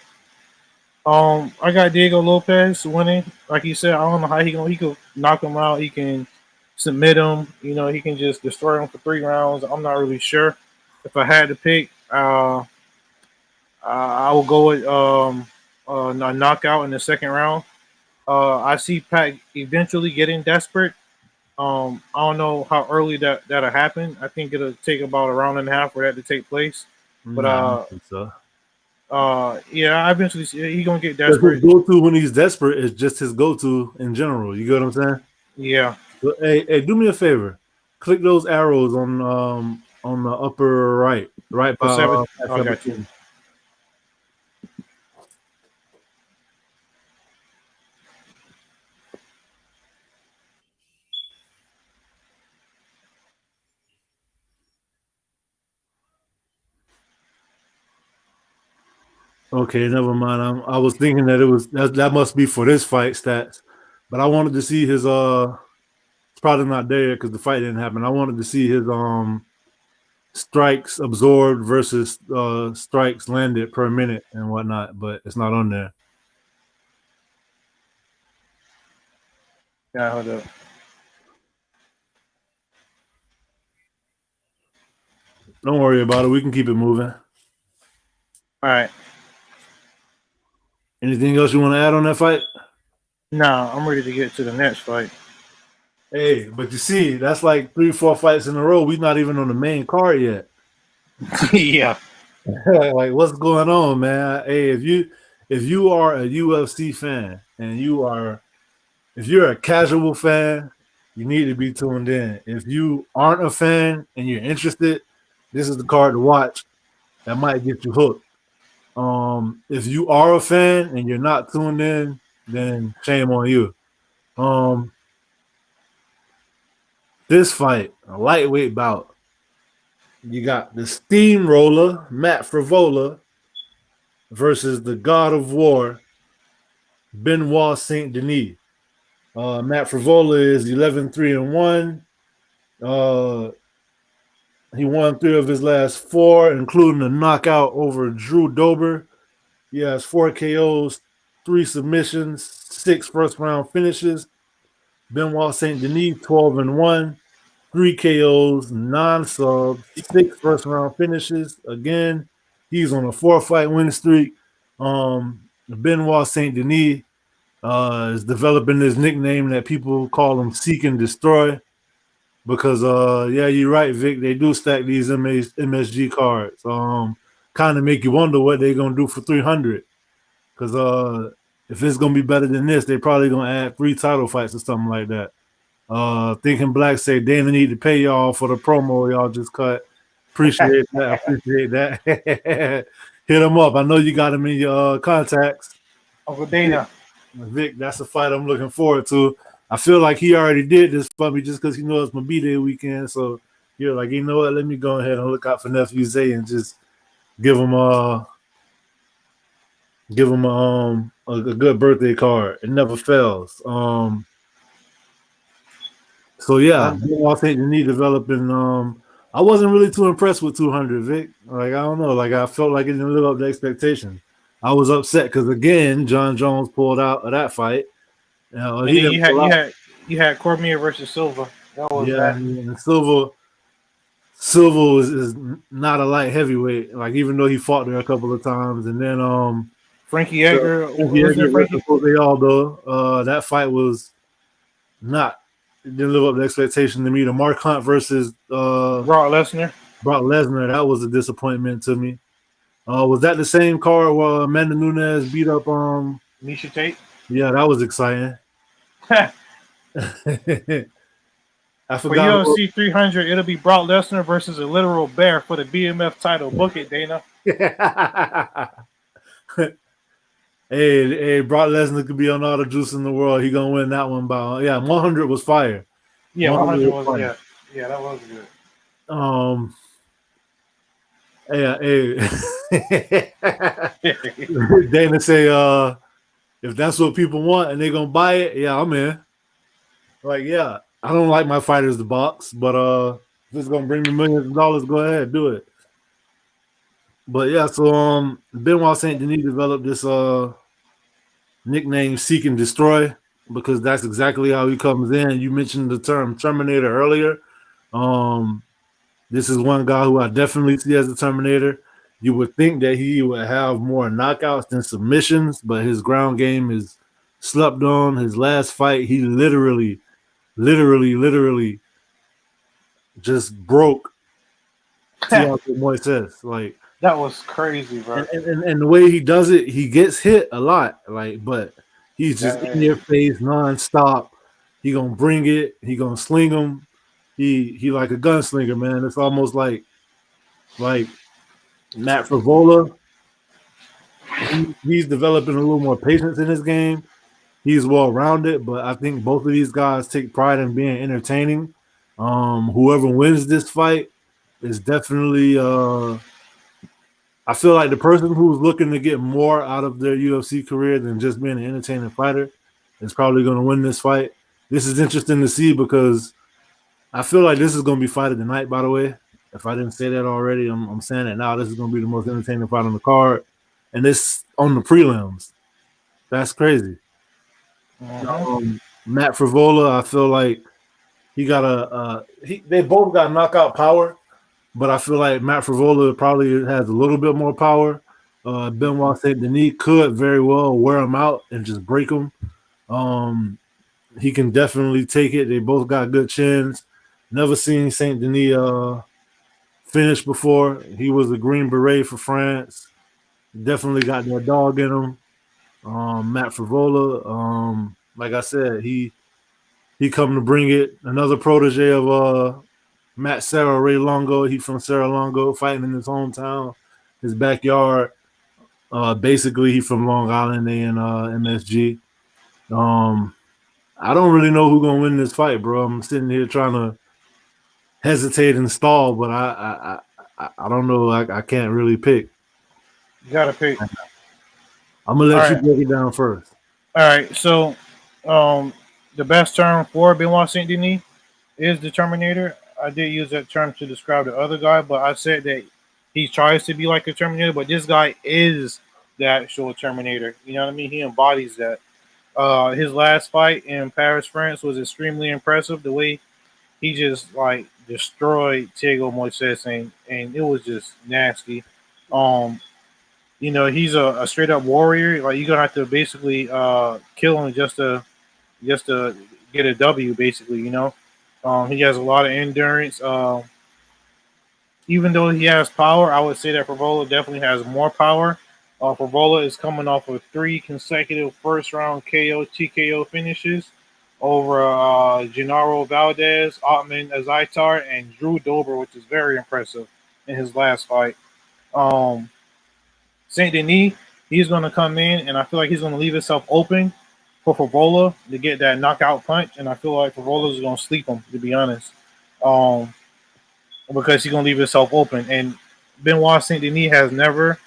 I got Diego Lopez winning. Like you said, I don't know how he could knock him out. He can submit him. You know, he can just destroy him for 3 rounds. I'm not really sure. If I had to pick, I will go with a knockout in the second round. I see Pat eventually getting desperate. I don't know how early that'll happen. I think it'll take about a round and a half for that to take place. But I don't think so. yeah, I eventually see he's gonna get His desperate. go-to when he's desperate is just his go-to in general. You get what I'm saying? Yeah. So, hey, do me a favor. Click those arrows on the upper right by I got you. Okay, never mind. I was thinking that that must be for this fight stats, but I wanted to see his It's probably not there because the fight didn't happen. I wanted to see his strikes absorbed versus strikes landed per minute and whatnot, but it's not on there. Yeah, hold up. Don't worry about it. We can keep it moving. All right. Anything else you want to add on that fight? Nah, I'm ready to get to the next fight. Hey, but you see, that's like 3-4 fights in a row. We're not even on the main card yet. Yeah. Like, what's going on, man? Hey, if you are a UFC fan and if you're a casual fan, you need to be tuned in. If you aren't a fan and you're interested, this is the card to watch. That might get you hooked. If you are a fan and you're not tuned in, then shame on you. This fight, a lightweight bout. You got the steamroller, Matt Frevola, versus the God of War, Benoit Saint-Denis. Matt Frevola is 11-3-1. He won 3 of his last 4, including a knockout over Drew Dober. He has 4 KOs, 3 submissions, 6 first-round finishes. Benoit Saint-Denis, 12-1, 3 KOs, 9 subs, 6 first-round finishes. Again, he's on a 4-fight win streak. Benoit Saint-Denis is developing this nickname that people call him Seek and Destroy. Because yeah, you're right, Vic. They do stack these MSG cards. Kind of make you wonder what they're gonna do for 300. Because if it's gonna be better than this, they probably gonna add 3 title fights or something like that. Thinking Black say Dana need to pay y'all for the promo y'all just cut. Appreciate that. Appreciate that. Hit him up. I know you got him in your contacts. Uncle Dana. Vic, that's a fight I'm looking forward to. I feel like he already did this for me just because he knows it's my B-Day weekend. So you're like, you know what? Let me go ahead and look out for nephew Zay and just give him a good birthday card. It never fails. So yeah, I think you need developing. I wasn't really too impressed with 200, Vic. Like I don't know, like I felt like it didn't live up to expectation. I was upset because again, John Jones pulled out of that fight. And you had Cormier versus Silva. That was and Silva is not a light heavyweight. Like even though he fought there a couple of times, and then Frankie Edgar, that fight was not. It didn't live up to expectation to me. The Mark Hunt versus Brock Lesnar. That was a disappointment to me. Was that the same card where Amanda Nunes beat up Misha Tate? Yeah, that was exciting. I forgot. For UFC 300, it'll be Brock Lesnar versus a literal bear for the BMF title. Book it, Dana. Hey, Brock Lesnar could be on all the juice in the world. He gonna win that one by 100 was fire. Yeah, 100 was fire. Yeah, that was good. Dana say, if that's what people want and they're gonna buy it, yeah, I'm in. Like, yeah, I don't like my fighters to box, but if it's gonna bring me millions of dollars, go ahead, do it. But yeah, so Benoit Saint-Denis developed this nickname Seek and Destroy because that's exactly how he comes in. You mentioned the term Terminator earlier. This is one guy who I definitely see as a Terminator. You would think that he would have more knockouts than submissions, but his ground game is slept on. His last fight, he literally just broke Thiago Moises. Like, that was crazy, bro. And the way he does it, he gets hit a lot, like, but he's just in your face nonstop. He gonna bring it. He gonna sling him. He like a gunslinger, man. It's almost like Matt Frevola. He's developing a little more patience in his game. He's well rounded, but I think both of these guys take pride in being entertaining. Whoever wins this fight is definitely. I feel like the person who's looking to get more out of their UFC career than just being an entertaining fighter is probably going to win this fight. This is interesting to see because I feel like this is going to be fight of the night, by the way. If I didn't say that already, I'm saying it now. This is going to be the most entertaining fight on the card. And this on the prelims. That's crazy. Matt Frevola, I feel like he got they both got knockout power. But I feel like Matt Frevola probably has a little bit more power. Benoit Saint-Denis could very well wear him out and just break him. He can definitely take it. They both got good chins. Never seen Saint-Denis finish before. He was a Green Beret for France. Definitely got that dog in him. Matt Frevola, like I said, he come to bring it. Another protege of Matt Serra Ray Longo. He from Serra Longo, fighting in his hometown, his backyard. Basically, he from Long Island. They in MSG. I don't really know who's gonna win this fight, bro. I'm sitting here trying to hesitate and stall, but I don't know. I can't really pick. You gotta pick. I'm gonna let you break it down first. All right. So, the best term for Benoit Saint-Denis is the Terminator. I did use that term to describe the other guy, but I said that he tries to be like a Terminator, but this guy is the actual Terminator. You know what I mean? He embodies that. His last fight in Paris, France was extremely impressive. The way he just like destroyed Thiago Moises and it was just nasty. You know, he's a straight up warrior. Like you're gonna have to basically kill him just to get a W, basically, you know. He has a lot of endurance. Even though he has power, I would say that Frevola definitely has more power. Frevola is coming off of 3 consecutive first-round KO, TKO finishes over Genaro Valdez, Otman Azaitar, and Drew Dober, which is very impressive in his last fight. Saint-Denis, he's going to come in, and I feel like he's going to leave himself open for Frevola to get that knockout punch, and I feel like Frevola is going to sleep him, to be honest, because he's going to leave himself open. And Benoit Saint-Denis has never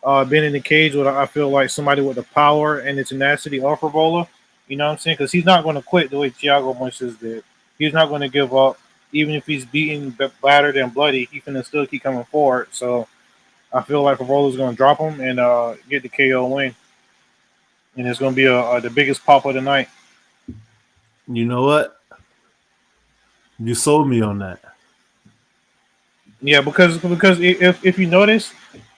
been in the cage with, I feel like, somebody with the power and the tenacity of Frevola. You know what I'm saying? Because he's not going to quit the way Thiago Moises did. He's not going to give up. Even if he's beaten, battered, and bloody, he's going to still keep coming forward. So I feel like Frevola's going to drop him and get the KO win. And it's going to be the biggest pop of the night. You know what? You sold me on that. Yeah, because if you notice,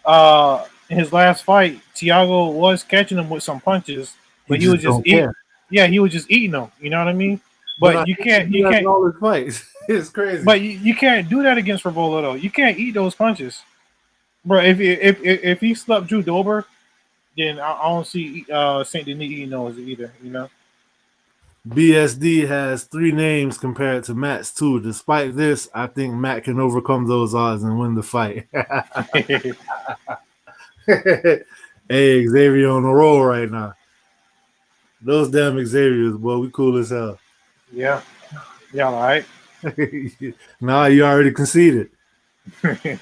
in his last fight, Thiago was catching him with some punches, but he was just eating. Yeah, he was just eating them. You know what I mean? But you can't all his fights. It's crazy. But you can't do that against Frevola though. You can't eat those punches, bro. If he slept Drew Dober, then I don't see Saint Denis eating those either. You know. BSD has 3 names compared to Matt's 2. Despite this, I think Matt can overcome those odds and win the fight. Hey, Xavier on the roll right now. Those damn Xaviers, boy, we cool as hell. Yeah. Yeah, all right. Nah, you already conceded. Yeah,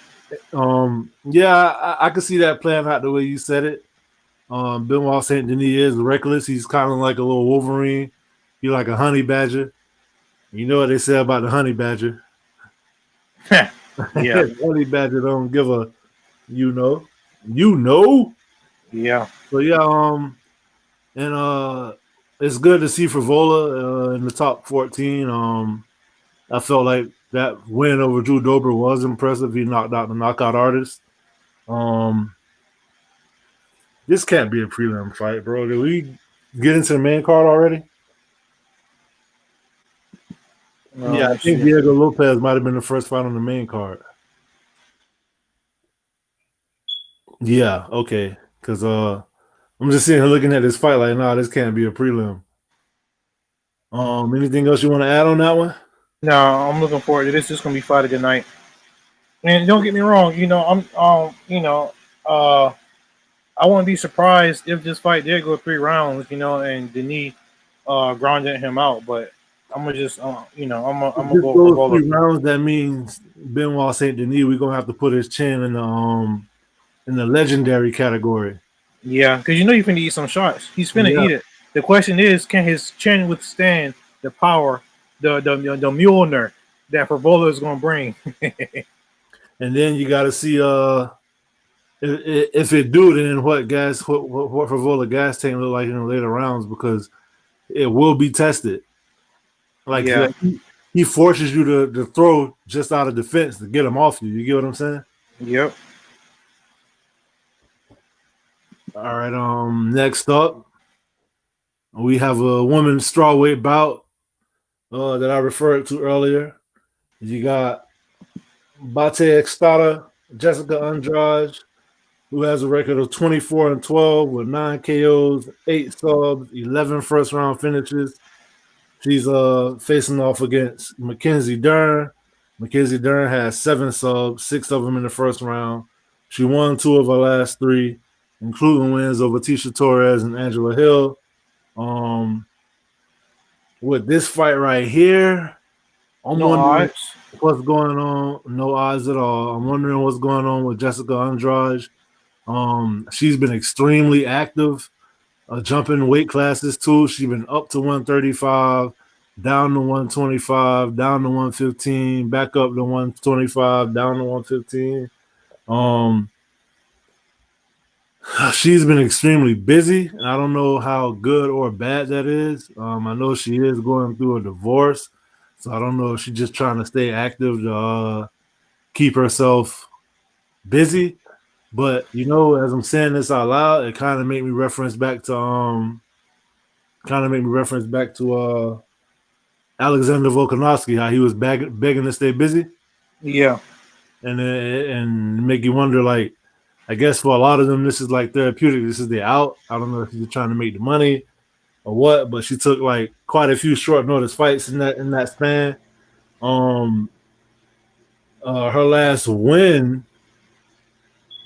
I can see that playing out the way you said it. Benoit Saint Denis is reckless. He's kind of like a little Wolverine. He's like a honey badger. You know what they say about the honey badger? Yeah. Honey badger don't give a you know. Yeah. So yeah, and it's good to see Frevola in the top 14. I felt like that win over Drew Dober was impressive. He knocked out the knockout artist. This can't be a prelim fight, bro. Did we get into the main card already? Yeah, I think Diego Lopez might have been the first fight on the main card. Yeah, okay. Because I'm just sitting here looking at this fight like, nah, this can't be a prelim. Anything else you want to add on that one? No, I'm looking forward to this. This is gonna be fight of the night. And don't get me wrong, I wouldn't be surprised if this fight did go 3 rounds, and Denis grounded him out. But I'm gonna just, I'm gonna go for 3 rounds. That means Benoit Saint Denis, we're gonna have to put his chin in the legendary category. Yeah, because he's finna eat some shots. He's finna eat it. The question is, can his chin withstand the power, the Mjolnir that Frevola is gonna bring? And then you got to see if it do, then what Frevola gas tank look like in the later rounds, because it will be tested. Like he forces you to throw just out of defense to get him off you. You get what I'm saying? Yep. All right. Next up, we have a women's strawweight bout that I referred to earlier. You got Bate Extada, Jessica Andrade, who has a record of 24-12 with 9 KOs, 8 subs, 11 first-round finishes. She's facing off against Mackenzie Dern. Mackenzie Dern has 7 subs, 6 of them in the first round. She won 2 of her last 3, including wins over Tisha Torres and Angela Hill. With this fight right here, I'm wondering what's going on. No odds at all. I'm wondering what's going on with Jessica Andrade. She's been extremely active, jumping weight classes too. She's been up to 135, down to 125, down to 115, back up to 125, down to 115. She's been extremely busy, and I don't know how good or bad that is. I know she is going through a divorce, so I don't know if she's just trying to stay active to keep herself busy. But as I'm saying this out loud, it kind of made me reference back to Alexander Volkanovski, how he was begging to stay busy. Yeah, and make you wonder, like, I guess for a lot of them, this is like therapeutic. This is the out. I don't know if you're trying to make the money or what, but she took like quite a few short notice fights in that span. Her last win.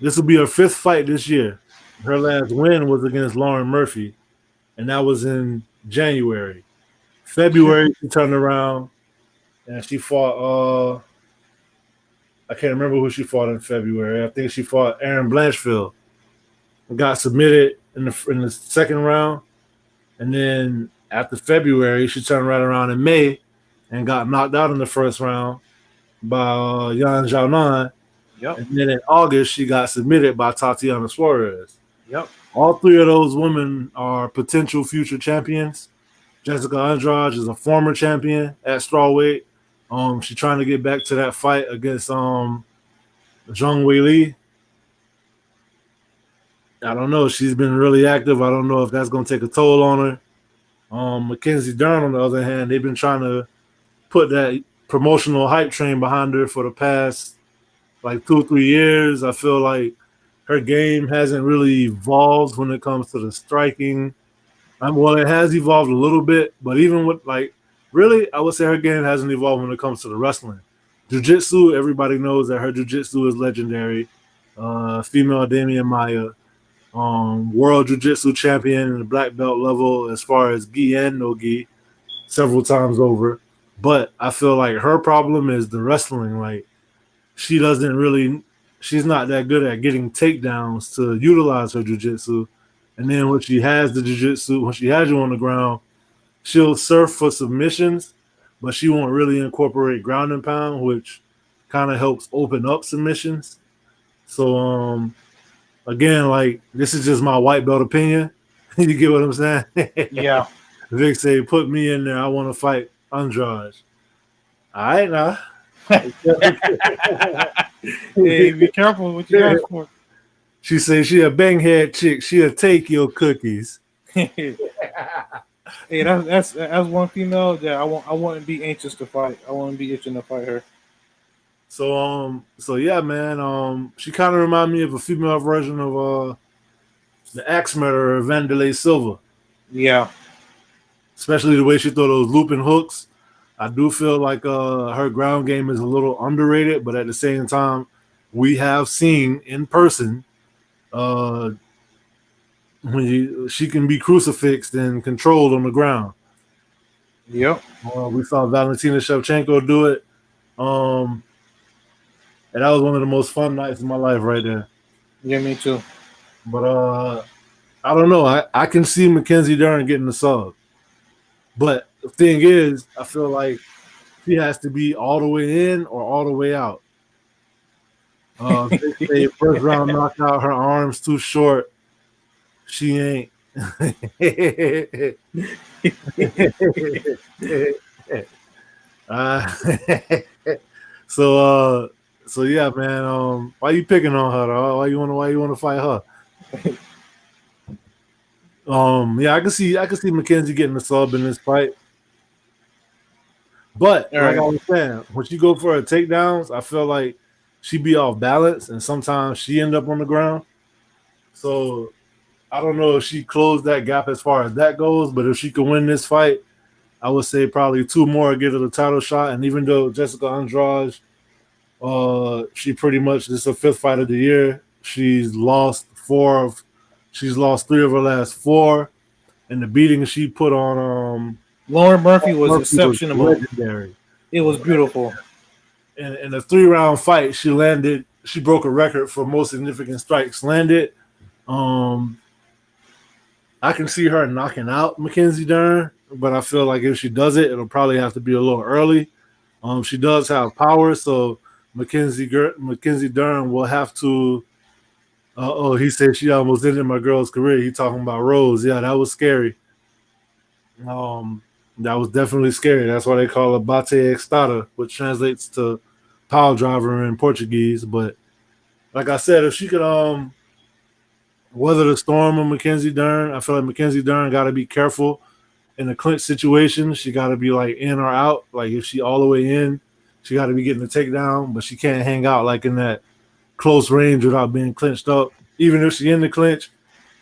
This will be her 5th fight this year. Her last win was against Lauren Murphy, and that was in January. February, she turned around and she fought. I can't remember who she fought in February. I think she fought Aaron Blanchfield. Got submitted in the second round, and then after February, she turned right around in May and got knocked out in the first round by Yan Xiaonan. Yep. And then in August, she got submitted by Tatiana Suarez. Yep. All 3 of those women are potential future champions. Jessica Andrade is a former champion at strawweight. She's trying to get back to that fight against Zhang Weili. I don't know. She's been really active. I don't know if that's going to take a toll on her. Mackenzie Dern, on the other hand, they've been trying to put that promotional hype train behind her for the past like 2 or 3 years. I feel like her game hasn't really evolved when it comes to the striking. Well, it has evolved a little bit, but even with really, I would say her game hasn't evolved when it comes to the wrestling. Jiu-jitsu, everybody knows that her jiu-jitsu is legendary. Female Damian Maya, world jiu-jitsu champion in the black belt level as far as gi and no gi, several times over. But I feel like her problem is the wrestling. Like, she's not that good at getting takedowns to utilize her jiu-jitsu. And then when she has the jiu-jitsu, when she has you on the ground, she'll surf for submissions, but she won't really incorporate ground and pound, which kind of helps open up submissions. So, again, like, this is just my white belt opinion. You get what I'm saying? Yeah. Vic say, put me in there. I want to fight Andrade. All right, now. Hey, be careful what you ask for. She say she a banghead chick. She'll take your cookies. Hey, that's one female that I wouldn't be anxious to fight. I wouldn't be itching to fight her. So yeah, man. She kind of remind me of a female version of the axe murderer Vanderlei Silva. Yeah. Especially the way she throw those looping hooks. I do feel like her ground game is a little underrated, but at the same time, we have seen in person when she can be crucifixed and controlled on the ground. Yep. We saw Valentina Shevchenko do it. And that was one of the most fun nights of my life right there. Yeah, me too. But I don't know. I can see Mackenzie Dern getting the sub. But the thing is, I feel like she has to be all the way in or all the way out. They say first round knockout, her arms too short. She ain't. So yeah, man. Why you picking on her? Though? Why you want to fight her? Yeah, I can see Mackenzie getting the sub in this fight. But like I was saying, when she go for her takedowns, I feel like she be off balance, and sometimes she end up on the ground. So I don't know if she closed that gap as far as that goes, but if she can win this fight, I would say probably 2 more get her the title shot. And even though Jessica Andrade, she pretty much this is her 5th fight of the year. She's lost 3 of her last 4, and the beating she put on Lauren Murphy was exceptional. Legendary. It was beautiful. In a 3-round fight, she broke a record for most significant strikes landed. I can see her knocking out Mackenzie Dern, but I feel like if she does it, it'll probably have to be a little early. She does have power, so Mackenzie Dern will have to. He said she almost ended my girl's career. He talking about Rose. Yeah, that was scary. That was definitely scary. That's why they call her bate extada, which translates to pile driver in Portuguese. But like I said, if she could weather the storm of Mackenzie Dern, I feel like Mackenzie Dern got to be careful in a clinch situation. She got to be like in or out. Like if she all the way in, she got to be getting the takedown, but she can't hang out like in that close range without being clinched up. Even if she's in the clinch,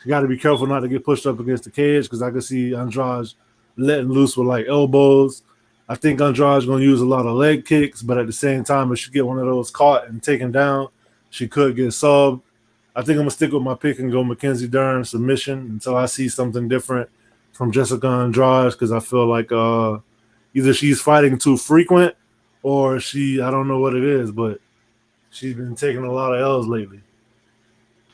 she got to be careful not to get pushed up against the cage because I can see Andrade letting loose with like elbows. I think Andrade's going to use a lot of leg kicks, but at the same time, if she get one of those caught and taken down, she could get subbed. I think I'm going to stick with my pick and go Mackenzie Dern submission until I see something different from Jessica Andrade because I feel like either she's fighting too frequent or I don't know what it is, but she's been taking a lot of L's lately.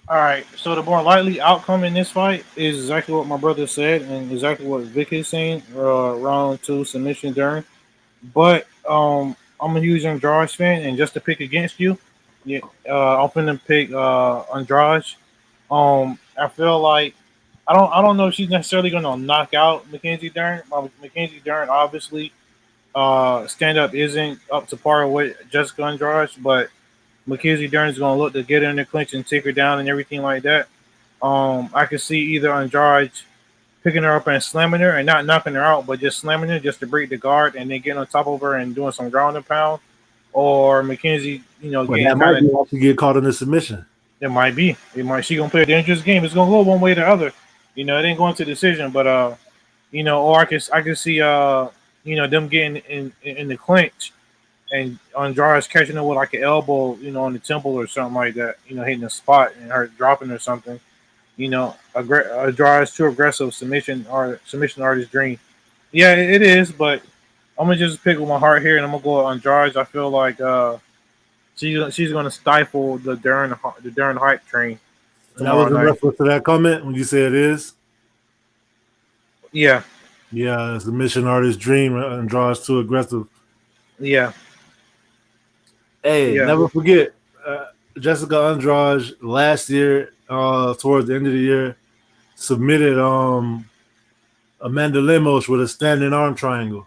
All right, so the more likely outcome in this fight is exactly what my brother said and exactly what Vic is saying. Round 2 submission Dern, but I'm a huge Andrade fan, and just to pick against you, I'm finna pick Andrade. I feel like I don't know if she's necessarily gonna knock out Mackenzie Dern. Mackenzie Dern obviously stand up isn't up to par with Jessica Andrade, but Mackenzie Dern is going to look to get her in the clinch and take her down and everything like that. I can see either Andrade picking her up and slamming her and not knocking her out, but just slamming her just to break the guard and then getting on top of her and doing some ground and pound. Or Mackenzie, but that might be how she get caught in the submission. It might be. She gonna play a dangerous game. It's gonna go one way or the other. It ain't going to decision, but or I can see them getting in the clinch. And Andrade's catching her with like an elbow, on the temple or something like that, hitting the spot and her dropping or something. Andrade's too aggressive submission artist dream. Yeah, it is, but I'm gonna just pick with my heart here and I'm gonna go with Andrade. I feel like she's gonna stifle the Dern hype train. And that was in reference to that comment when you say it is. Yeah. Yeah, submission artist dream. Andrade's too aggressive. Yeah. Hey, never forget Jessica Andrade last year, towards the end of the year, submitted Amanda Lemos with a standing arm triangle.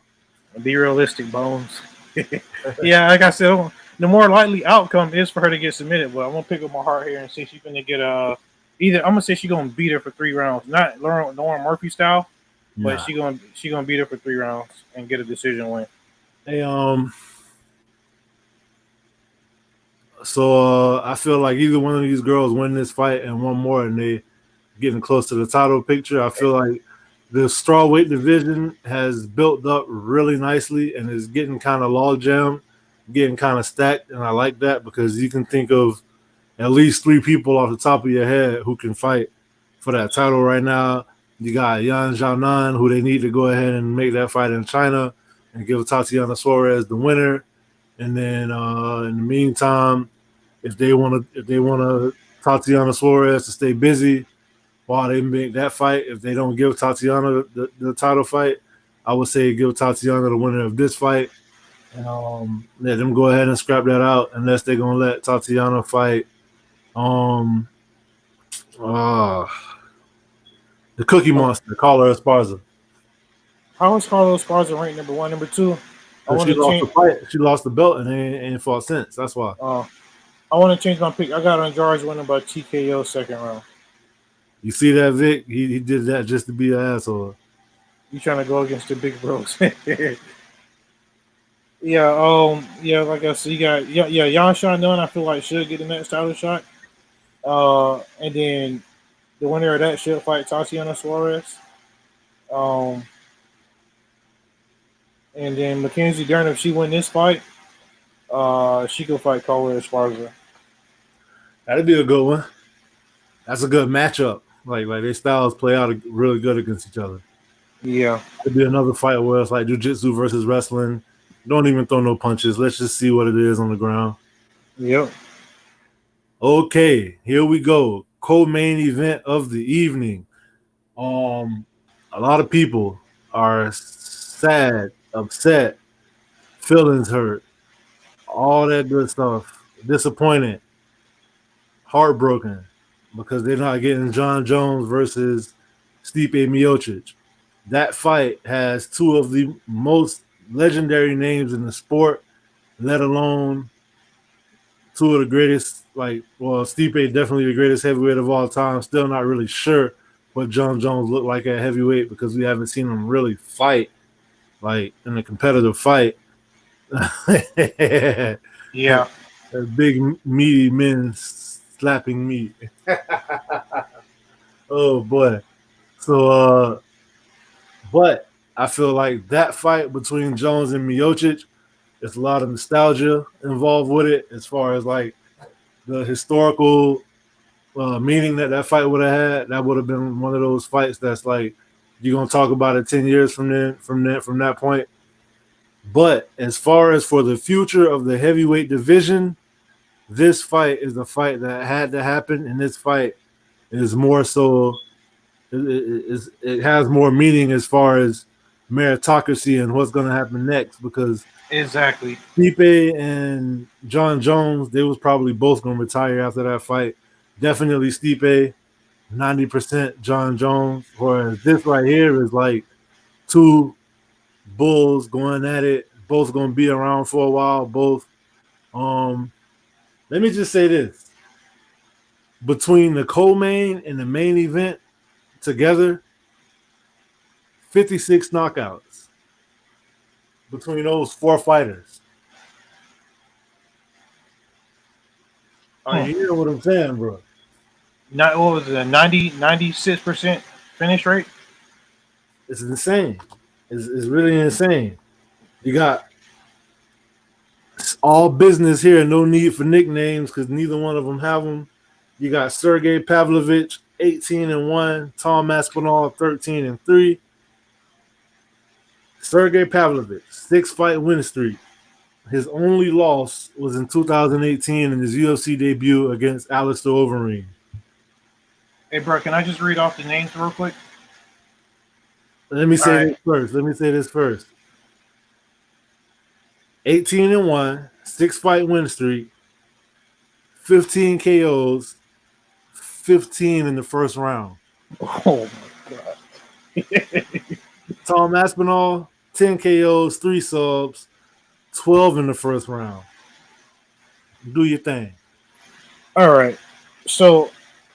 Be realistic, Bones. Yeah, like I said, the more likely outcome is for her to get submitted. But I'm gonna pick up my heart here and see if she's gonna get either. I'm gonna say she's gonna beat her for 3 rounds, not Lauren Murphy style, but she's gonna beat her for 3 rounds and get a decision win. Hey, So I feel like either one of these girls win this fight and one more, and they getting close to the title picture. I feel like the strawweight division has built up really nicely and is getting kind of log jammed, getting kind of stacked, and I like that because you can think of at least 3 people off the top of your head who can fight for that title right now. You got Yan Xiaonan, who they need to go ahead and make that fight in China and give Tatiana Suarez the winner. And then in the meantime, if they want Tatiana Suarez to stay busy while they make that fight, if they don't give Tatiana the title fight, I would say give Tatiana the winner of this fight. And let them go ahead and scrap that out unless they're gonna let Tatiana fight the Cookie Monster, Carla Esparza. How is Carla Esparza ranked number 1, number 2? She lost the belt and ain't fought since. That's why. I want to change my pick. I got Andrade winning by TKO 2nd round. You see that, Vic? He did that just to be an asshole. You trying to go against the big bros? Yeah. Like I said, you got Yan Xiaonan. I feel like should get the next title shot. And then the winner of that should fight Tatiana Suarez. And then Mackenzie Dern, if she win this fight, she could fight Carla Esparza. That'd be a good one. That's a good matchup. Like their styles play out really good against each other. Yeah. It'd be another fight where it's like jiu-jitsu versus wrestling. Don't even throw no punches. Let's just see what it is on the ground. Yep. Okay, here we go. Co-main event of the evening. A lot of people are sad, upset, feelings hurt, all that good stuff, disappointed, heartbroken because they're not getting John Jones versus Stipe Miocic. That fight has 2 of the most legendary names in the sport, let alone 2 of the greatest, Stipe definitely the greatest heavyweight of all time. Still not really sure what John Jones looked like at heavyweight because we haven't seen him really fight, like in a competitive fight. Yeah. Big meaty men slapping meat. Oh boy. So but I feel like that fight between Jones and Miocic, there's a lot of nostalgia involved with it as far as like the historical meaning that fight would have had. That would have been one of those fights that's like you're gonna talk about it 10 years from that point. But as far as for the future of the heavyweight division, this fight is a fight that had to happen, and this fight is more so. It has more meaning as far as meritocracy and what's going to happen next, because exactly Stipe and John Jones, they was probably both going to retire after that fight. Definitely Stipe, 90% John Jones. Whereas this right here is like two bulls going at it, both going to be around for a while. Both. Let me just say this: between the co-main and the main event together, 56 knockouts between those four fighters. You hear what I'm saying, bro? What was it, a 96% finish rate? It's insane. It's really insane. You got all business here, no need for nicknames because neither one of them have them. You got Sergey Pavlovich, 18-1, Tom Aspinall, 13-3. Sergey Pavlovich, 6-fight win streak. His only loss was in 2018 in his UFC debut against Alistair Overeem. Hey, bro, can I just read off the names real quick? Let me say this first. 18-1, 6-fight win streak, 15 KOs, 15 in the first round. Oh my god. Tom Aspinall, 10 KOs, 3 subs, 12 in the first round. Do your thing. All right. So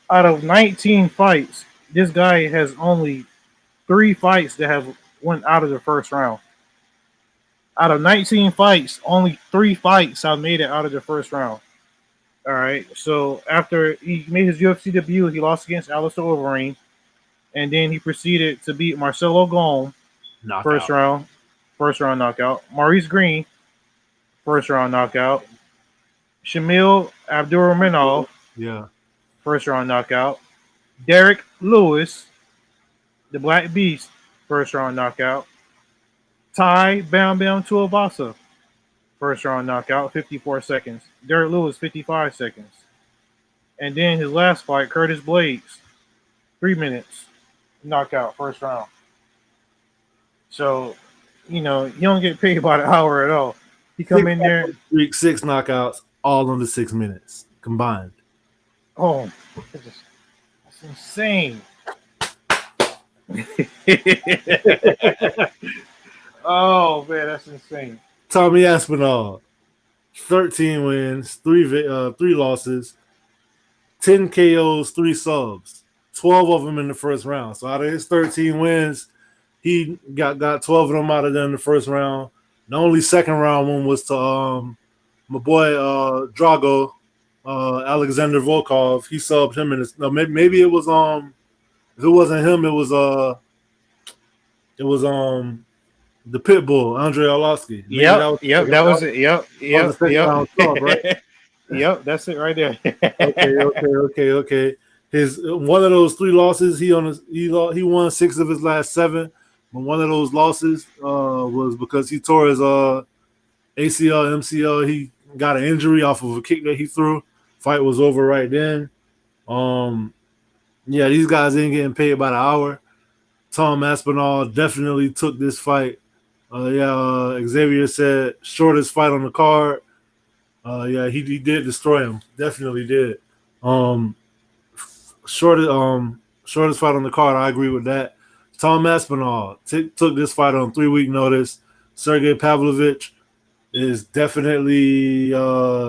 out of 19 fights, this guy has only 3 fights that have went out of the first round. Out of 19 fights, only 3 fights have made it out of the first round. All right. So after he made his UFC debut, he lost against Alistair Overeem, and then he proceeded to beat Marcelo Golm, first round knockout. Maurice Green, first round knockout. Shamil Abdurakhmanov, first round knockout. Derek Lewis, the Black Beast, first round knockout. Ty Bam Bam Tuivasa, first round knockout, 54 seconds. Derek Lewis, 55 seconds. And then his last fight, Curtis Blades, 3 minutes, knockout, first round. So, you don't get paid by the hour at all. He come in there. 6 knockouts, all under 6 minutes combined. Oh, that's insane. Oh, man, that's insane. Tommy Aspinall, 13 wins, 3 losses, 10 KOs, 3 subs, 12 of them in the first round. So out of his 13 wins, he got 12 of them out of there in the first round. The only second round one was to my boy Drago, Alexander Volkov. He subbed him in his. No, maybe it was if it wasn't him, it was the pit bull, Andre Arlovsky. That was it. Yep. Right? Yep, that's it right there. Okay. His one of those 3 losses, he won 6 of his last 7. But one of those losses was because he tore his ACL, MCL. He got an injury off of a kick that he threw. Fight was over right then. These guys ain't getting paid by the hour. Tom Aspinall definitely took this fight. Xavier said shortest fight on the card. He did destroy him. Definitely did. Shortest fight on the card. I agree with that. Tom Aspinall took this fight on 3-week notice. Sergey Pavlovich is definitely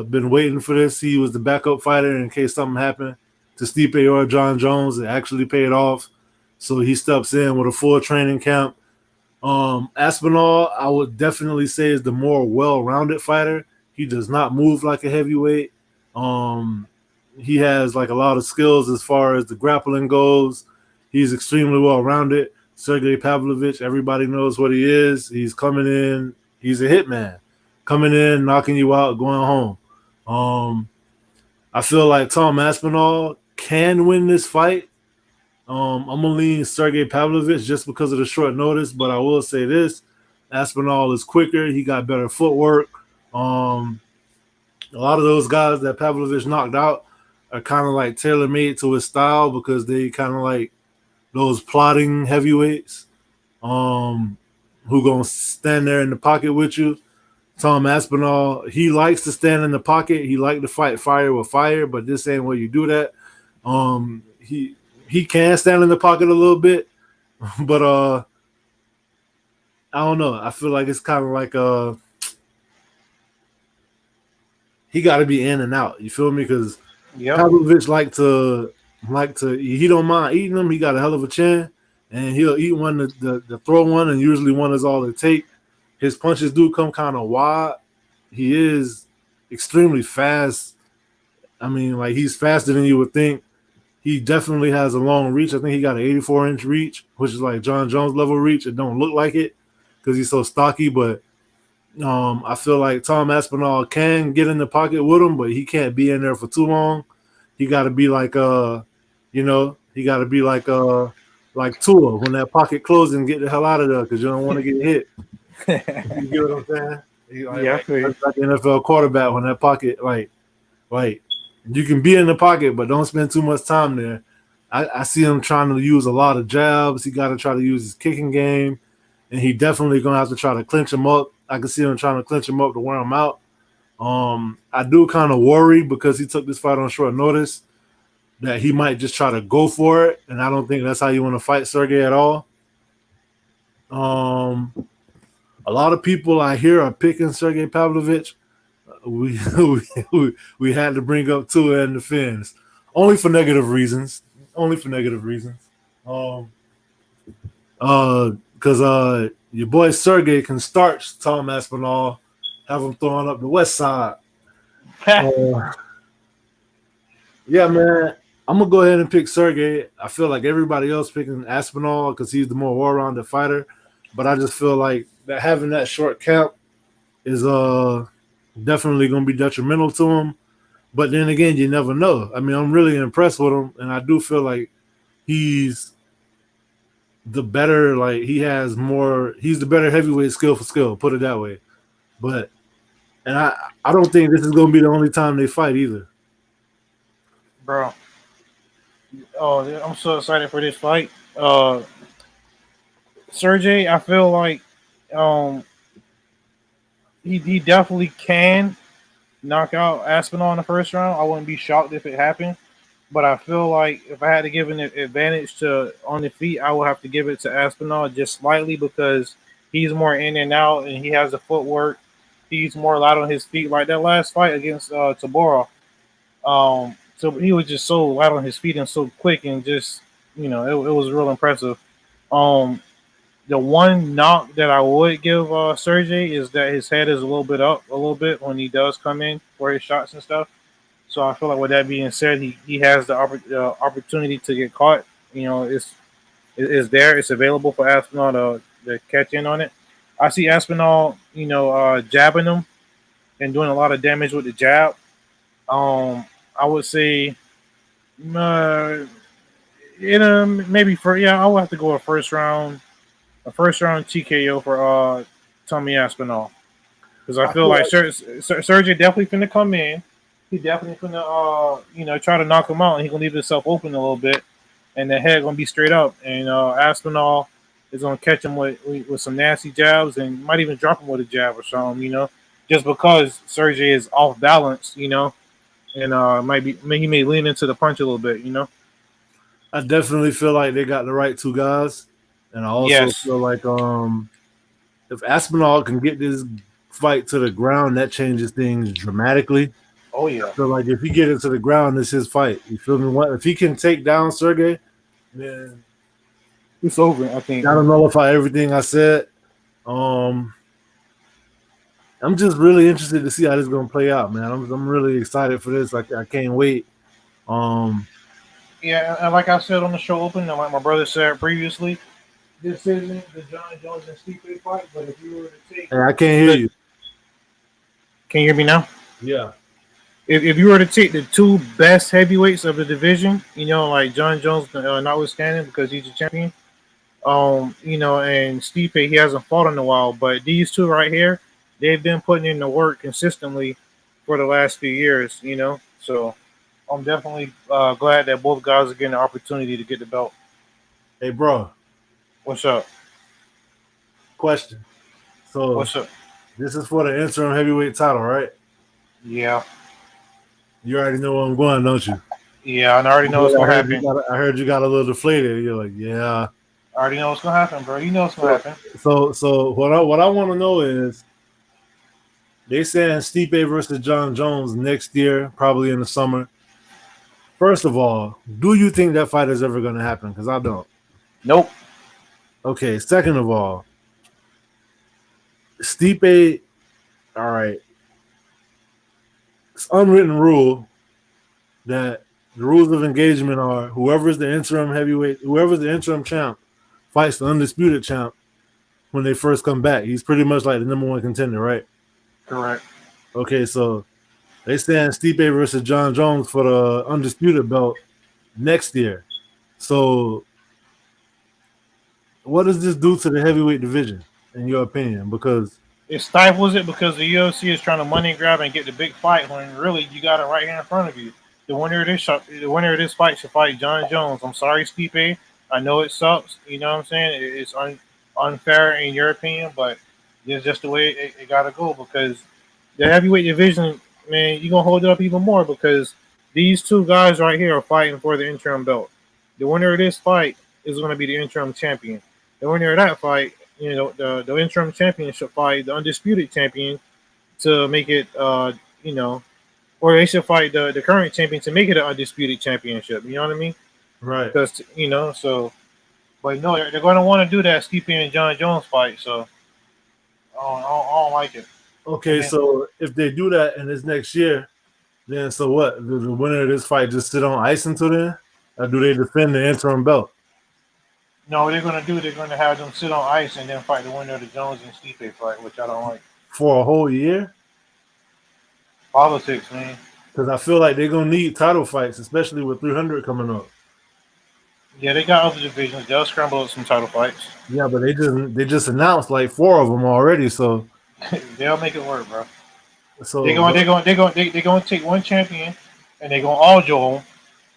been waiting for this. He was the backup fighter in case something happened to Stipe or John Jones. It actually paid off. So he steps in with a full training camp. Aspinall, I would definitely say, is the more well-rounded fighter. He does not move like a heavyweight. He has like a lot of skills as far as the grappling goes. He's extremely well rounded. Sergey Pavlovich, everybody knows what he is. He's coming in. He's a hitman, coming in, knocking you out, going home. I feel like Tom Aspinall can win this fight. I'm gonna lean Sergey Pavlovich just because of the short notice, but I will say this: Aspinall is quicker. He got better footwork. A lot of those guys that Pavlovich knocked out are kind of like tailor-made to his style because they kind of like those plotting heavyweights who gonna stand there in the pocket with you. Tom Aspinall, he likes to stand in the pocket. He likes to fight fire with fire, but this ain't where you do that. He can stand in the pocket a little bit, but I don't know. I feel like it's kind of like he got to be in and out. You feel me? Because Pavlovich like to he don't mind eating them. He got a hell of a chin, and he'll eat one the throw one, and usually one is all it take. His punches do come kind of wide. He is extremely fast. I mean, like he's faster than you would think. He definitely has a long reach. I think he got an 84-inch reach, which is like John Jones level reach. It don't look like it because he's so stocky, but I feel like Tom Aspinall can get in the pocket with him, but he can't be in there for too long. He got to be like he got to be like Tua when that pocket closes and get the hell out of there because you don't want to get hit. You get what I'm saying? Like NFL quarterback when that pocket like you can be in the pocket, but don't spend too much time there. I see him trying to use a lot of jabs. He got to try to use his kicking game, and he definitely gonna have to try to clinch him up. I can see him trying to clinch him up to wear him out. I do kind of worry because he took this fight on short notice that he might just try to go for it, and I don't think that's how you want to fight Sergey at all. A lot of people I hear are picking Sergey Pavlovich. We had to bring up Tua and the Finns, only for negative reasons. Because your boy Sergey can starch Tom Aspinall, have him throwing up the west side. Yeah, man, I'm gonna go ahead and pick Sergey. I feel like everybody else picking Aspinall because he's the more well-rounded fighter, but I just feel like that having that short camp is definitely going to be detrimental to him. But then again, you never know. I mean, I'm really impressed with him, and I do feel like he's the better, like he's the better heavyweight skill for skill, put it that way. And I don't think this is going to be the only time they fight either. Bro. Oh, I'm so excited for this fight. Sergey, I feel like he definitely can knock out Aspinall in the first round. I wouldn't be shocked if it happened, but I feel like if I had to give an advantage on the feet, I would have to give it to Aspinall just slightly because he's more in and out and he has the footwork. He's more light on his feet. Like that last fight against Tabora, so he was just so light on his feet and so quick and just it was real impressive. The one knock that I would give Sergey is that his head is a little bit when he does come in for his shots and stuff. So I feel like with that being said, he has the opportunity to get caught. It's there. It's available for Aspinall to catch in on it. I see Aspinall, jabbing him and doing a lot of damage with the jab. I would say, maybe I would have to go a first round TKO for Tommy Aspinall because I feel like Sergey definitely finna come in. He definitely finna try to knock him out, and he gonna leave himself open a little bit, and the head gonna be straight up, and Aspinall is gonna catch him with some nasty jabs, and might even drop him with a jab or something, just because Sergey is off balance, and he may lean into the punch a little bit, I definitely feel like they got the right two guys. And I also feel like if Aspinall can get this fight to the ground, that changes things dramatically. Oh, yeah. I feel like if he get into the ground, it's his fight. You feel me? If he can take down Sergey, then it's over, I think. I don't nullify everything I said. And I'm just really interested to see how this is gonna play out, man. I'm really excited for this. I can't wait. Yeah, and like I said on the show opening, and like my brother said previously, this isn't the John Jones and Stipe fight. But if you were to take, Hey, I can't hear you. Can you hear me now? Yeah. If you were to take the two best heavyweights of the division, like John Jones, notwithstanding because he's a champion, and Stipe, he hasn't fought in a while, but these two right here, they've been putting in the work consistently for the last few years, so I'm definitely glad that both guys are getting the opportunity to get the belt. Hey, bro. What's up? Question. So, What's up? this is for the interim heavyweight title, right? Yeah. You already know where I'm going, don't you? Yeah, I already know what's going to happen. I heard you got a little deflated. You're like, yeah. I already know what's going to happen, bro. You know what's going to happen. So what I want to know is, they saying Stipe versus John Jones next year, probably in the summer. First of all, do you think that fight is ever going to happen? Because I don't. Nope. Okay, second of all, Stipe, all right, it's unwritten rule that the rules of engagement are whoever's the interim champ fights the undisputed champ when they first come back. He's pretty much like the number one contender, right? Correct. Okay, so they stand Stipe versus John Jones for the undisputed belt next year. So what does this do to the heavyweight division, in your opinion? Because it stifles it because the UFC is trying to money grab and get the big fight when really you got it right here in front of you. The winner of this fight should fight John Jones. I'm sorry, Stipe. I know it sucks. You know what I'm saying? It's unfair in your opinion, but it's just the way it got to go because the heavyweight division, man, you're going to hold it up even more because these two guys right here are fighting for the interim belt. The winner of this fight is going to be the interim champion. The winner of that fight, the interim champion should fight the undisputed champion to make it, or they should fight the current champion to make it an undisputed championship. You know what I mean? right. Because, but no, they're going to want to do that Stipe and John Jones fight. So I don't like it. Okay, so if they do that in this next year, then so what? Does the winner of this fight just sit on ice until then? Or do they defend the interim belt? No, they're going to have them sit on ice and then fight the winner of the Jones and Stipe fight, which I don't like. For a whole year? Politics, man. Because I feel like they're going to need title fights, especially with 300 coming up. Yeah, they got other divisions. They'll scramble up some title fights. Yeah, but they just announced like 4 of them already, so they'll make it work, bro. So they're going to take one champion and they're going to all Joe,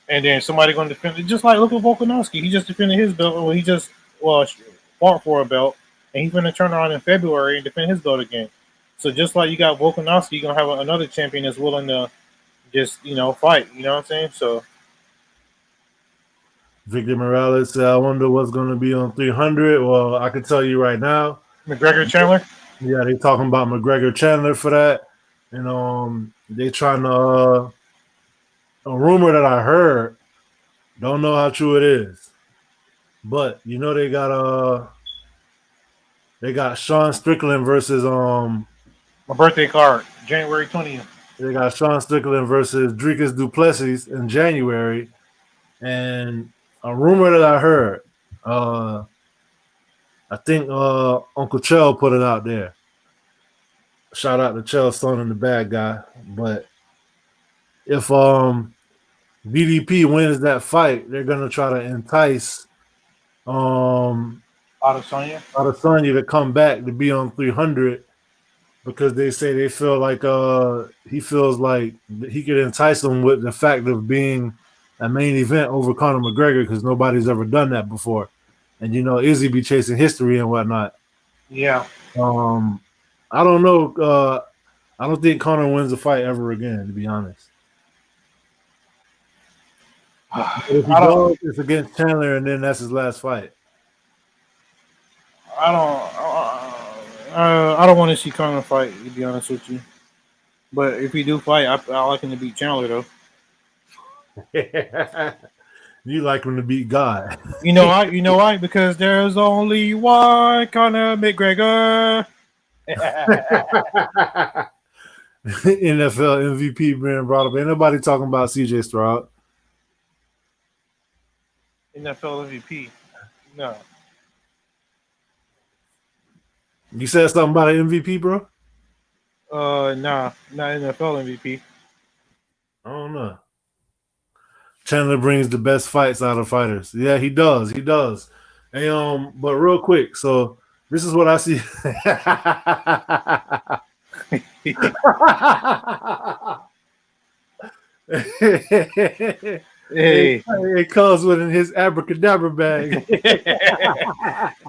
and then somebody going to defend it. Just like look at Volkanovski, he just defended his belt. Well, he just fought for a belt, and he's going to turn around in February and defend his belt again. So just like you got Volkanovski, you're gonna have another champion that's willing to just fight. You know what I'm saying? So Victor Morales said, I wonder what's going to be on 300. Well, I can tell you right now. McGregor Chandler? Yeah, they talking about McGregor Chandler for that. And they trying to a rumor that I heard, don't know how true it is. But they got Sean Strickland versus my birthday card, January 20th. They got Sean Strickland versus Dricus du Plessis in January. And a rumor that I heard, I think Uncle Chell put it out there. Shout out to Chell Stone and the bad guy. But if BDP wins that fight, they're gonna try to entice Adesanya to come back to be on 300 because they say they feel like he feels like he could entice them with the fact of being a main event over Conor McGregor because nobody's ever done that before. And Izzy be chasing history and whatnot. Yeah. I don't know. I don't think Conor wins a fight ever again, to be honest. If he does, it's against Chandler, and then that's his last fight. I don't want to see Conor fight, to be honest with you. But if he do fight, I like him to beat Chandler, though. You like him to beat God. You know why? Because there's only one Conor McGregor. NFL MVP being brought up. Ain't nobody talking about CJ Stroud. NFL MVP. No. You said something about an MVP, bro? Nah, not NFL MVP. I don't know. Chandler brings the best fights out of fighters. Yeah, he does. He does. Hey, but real quick, so this is what I see. Hey, it comes with his abracadabra bag.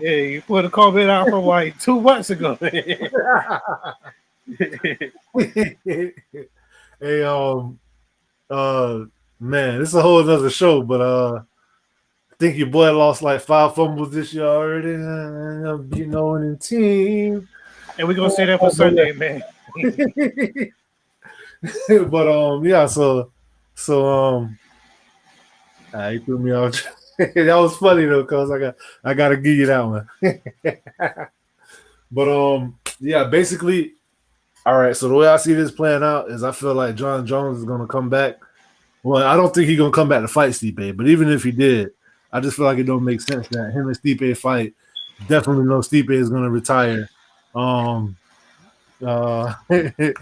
hey, you put a comment out from like 2 months ago. Hey, man, this is a whole other show, but I think your boy lost like 5 fumbles this year already. You know, in team. And we're gonna say that for Sunday, man. But yeah, so he threw me off. That was funny though, cause I gotta give you that one. But yeah, basically, all right. So the way I see this playing out is, I feel like John Jones is gonna come back. Well, I don't think he's gonna come back to fight Stipe, but even if he did, I just feel like it don't make sense that him and Stipe fight. Definitely know Stipe is gonna retire. Vincent,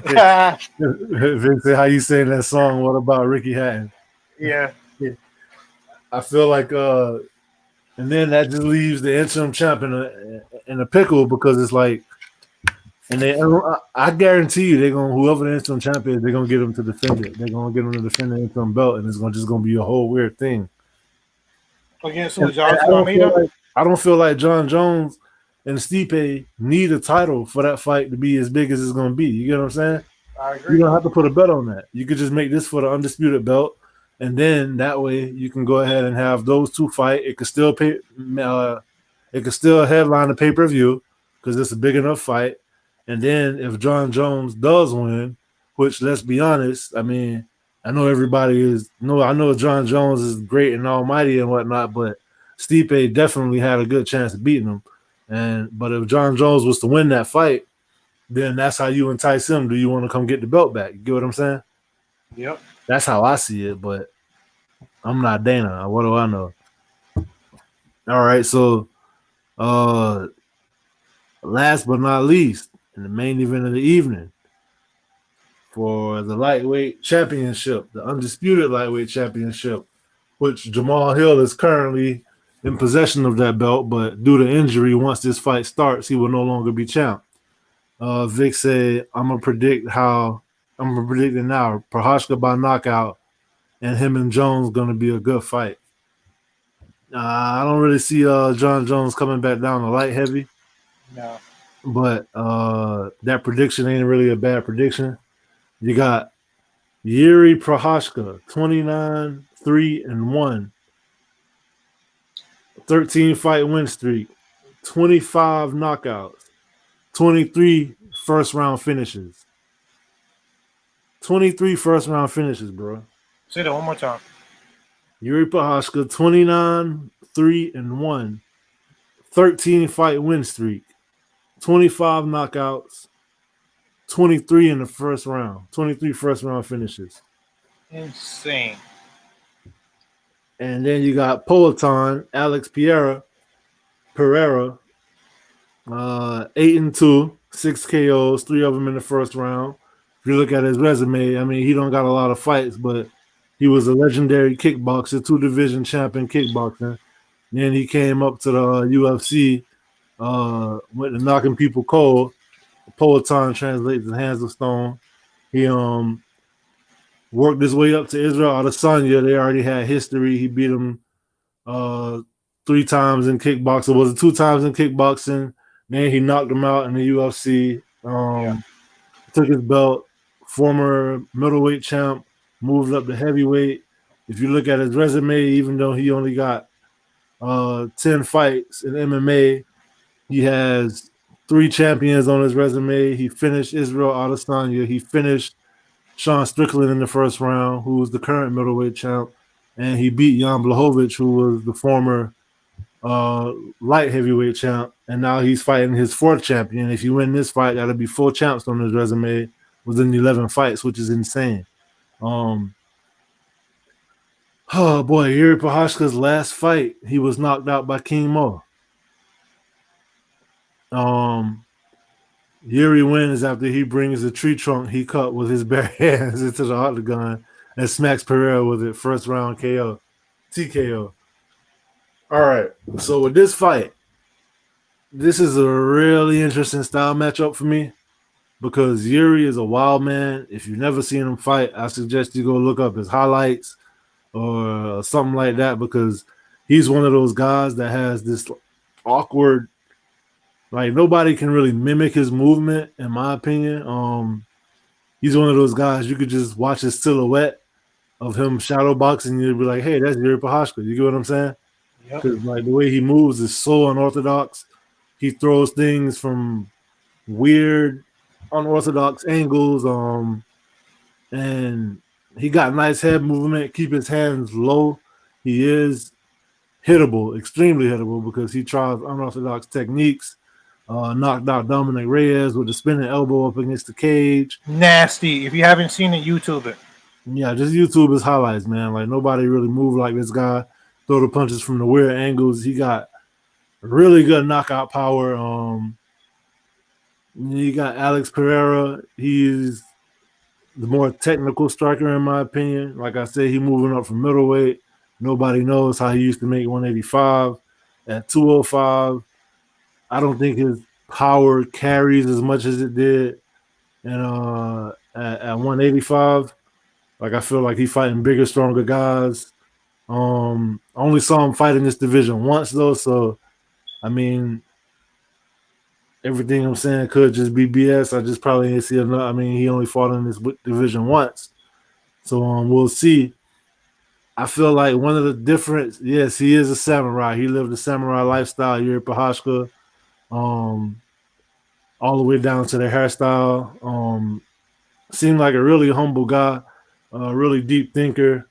how you saying that song? What about Ricky Hatton? Yeah. I feel like, and then that just leaves the interim champ in a pickle, because it's like, and I guarantee you, they're gonna, whoever the interim champ is, they're gonna get him to defend it. They're gonna get him to defend the interim belt, and it's just gonna be a whole weird thing. Against who? John Almeida? I don't feel like John Jones and Stipe need a title for that fight to be as big as it's going to be. You get what I'm saying? I agree. You don't have to put a bet on that. You could just make this for the undisputed belt, and then that way you can go ahead and have those two fight. It could still headline the pay-per-view because it's a big enough fight. And then if John Jones does win, which, let's be honest, I mean, I know I know John Jones is great and almighty and whatnot, but Stipe definitely had a good chance of beating him. But if John Jones was to win that fight, then that's how you entice him. Do you want to come get the belt back? You get what I'm saying? Yep. That's how I see it, but I'm not Dana. What do I know? All right, so last but not least, in the main event of the evening, for the lightweight championship, the undisputed lightweight championship, which Jamal Hill is currently in possession of that belt, but due to injury, once this fight starts, he will no longer be champ. Vic said, I'm gonna predict it now. Prochazka by knockout, and him and Jones gonna be a good fight. I don't really see John Jones coming back down to light heavy. No. But that prediction ain't really a bad prediction. You got Yuri Prochazka, 29-3-1, 13 fight win streak, 25 knockouts, 23 first round finishes. 23 first round finishes, bro. Say that one more time. Yuri Prochazka, 29-3-1, 13 fight win streak, 25 knockouts, 23 in the first round, 23 first round finishes. Insane. And then you got Poatan, Alex Pereira, 8-2, 6 KOs, 3 of them in the first round. If you look at his resume, I mean, he don't got a lot of fights, but he was a legendary kickboxer, 2-division champion kickboxer. Then he came up to the UFC, went to knocking people cold. Poatan translates as Hands of Stone. He worked his way up to Israel Adesanya. They already had history. He beat him 3 times in kickboxing. Was it 2 times in kickboxing? Then he knocked him out in the UFC. Took his belt. Former middleweight champ, moved up to heavyweight. If you look at his resume, even though he only got 10 fights in MMA, he has 3 champions on his resume. He finished Israel Adesanya. He finished Sean Strickland in the first round, who was the current middleweight champ, and he beat Jan Blachowicz, who was the former light heavyweight champ, and now he's fighting his fourth champion. If you win this fight, that'll be 4 champs on his resume within 11 fights, which is insane. Oh boy, Yuri Prochazka's last fight, he was knocked out by King Mo. Yuri wins after he brings the tree trunk he cut with his bare hands into the octagon and smacks Pereira with it. First round KO. TKO. All right. So with this fight, this is a really interesting style matchup for me because Yuri is a wild man. If you've never seen him fight, I suggest you go look up his highlights or something like that because he's one of those guys that has this awkward, like nobody can really mimic his movement, in my opinion. He's one of those guys you could just watch his silhouette of him shadow boxing, you'd be like, hey, that's Yuri Prochazka. You get what I'm saying? Because like the way he moves is so unorthodox. He throws things from weird, unorthodox angles. And he got nice head movement, keep his hands low. He is hittable, extremely hittable, because he tries unorthodox techniques. Knocked out Dominic Reyes with a spinning elbow up against the cage. Nasty. If you haven't seen it, YouTube it. Yeah, just YouTube his highlights, man. Like nobody really moved like this guy. Throw the punches from the weird angles. He got really good knockout power. You got Alex Pereira. He's the more technical striker, in my opinion. Like I said, he's moving up from middleweight. Nobody knows how he used to make 185. At 205, I don't think his power carries as much as it did. And at 185, like I feel like he's fighting bigger, stronger guys. I only saw him fight in this division once, though. So, I mean, everything I'm saying could just be BS. I just probably didn't see enough. I mean, he only fought in this division once. So, we'll see. I feel like one of the difference, yes, he is a samurai. He lived a samurai lifestyle, Yuri Prochazka, all the way down to the hairstyle. Seemed like a really humble guy, a really deep thinker.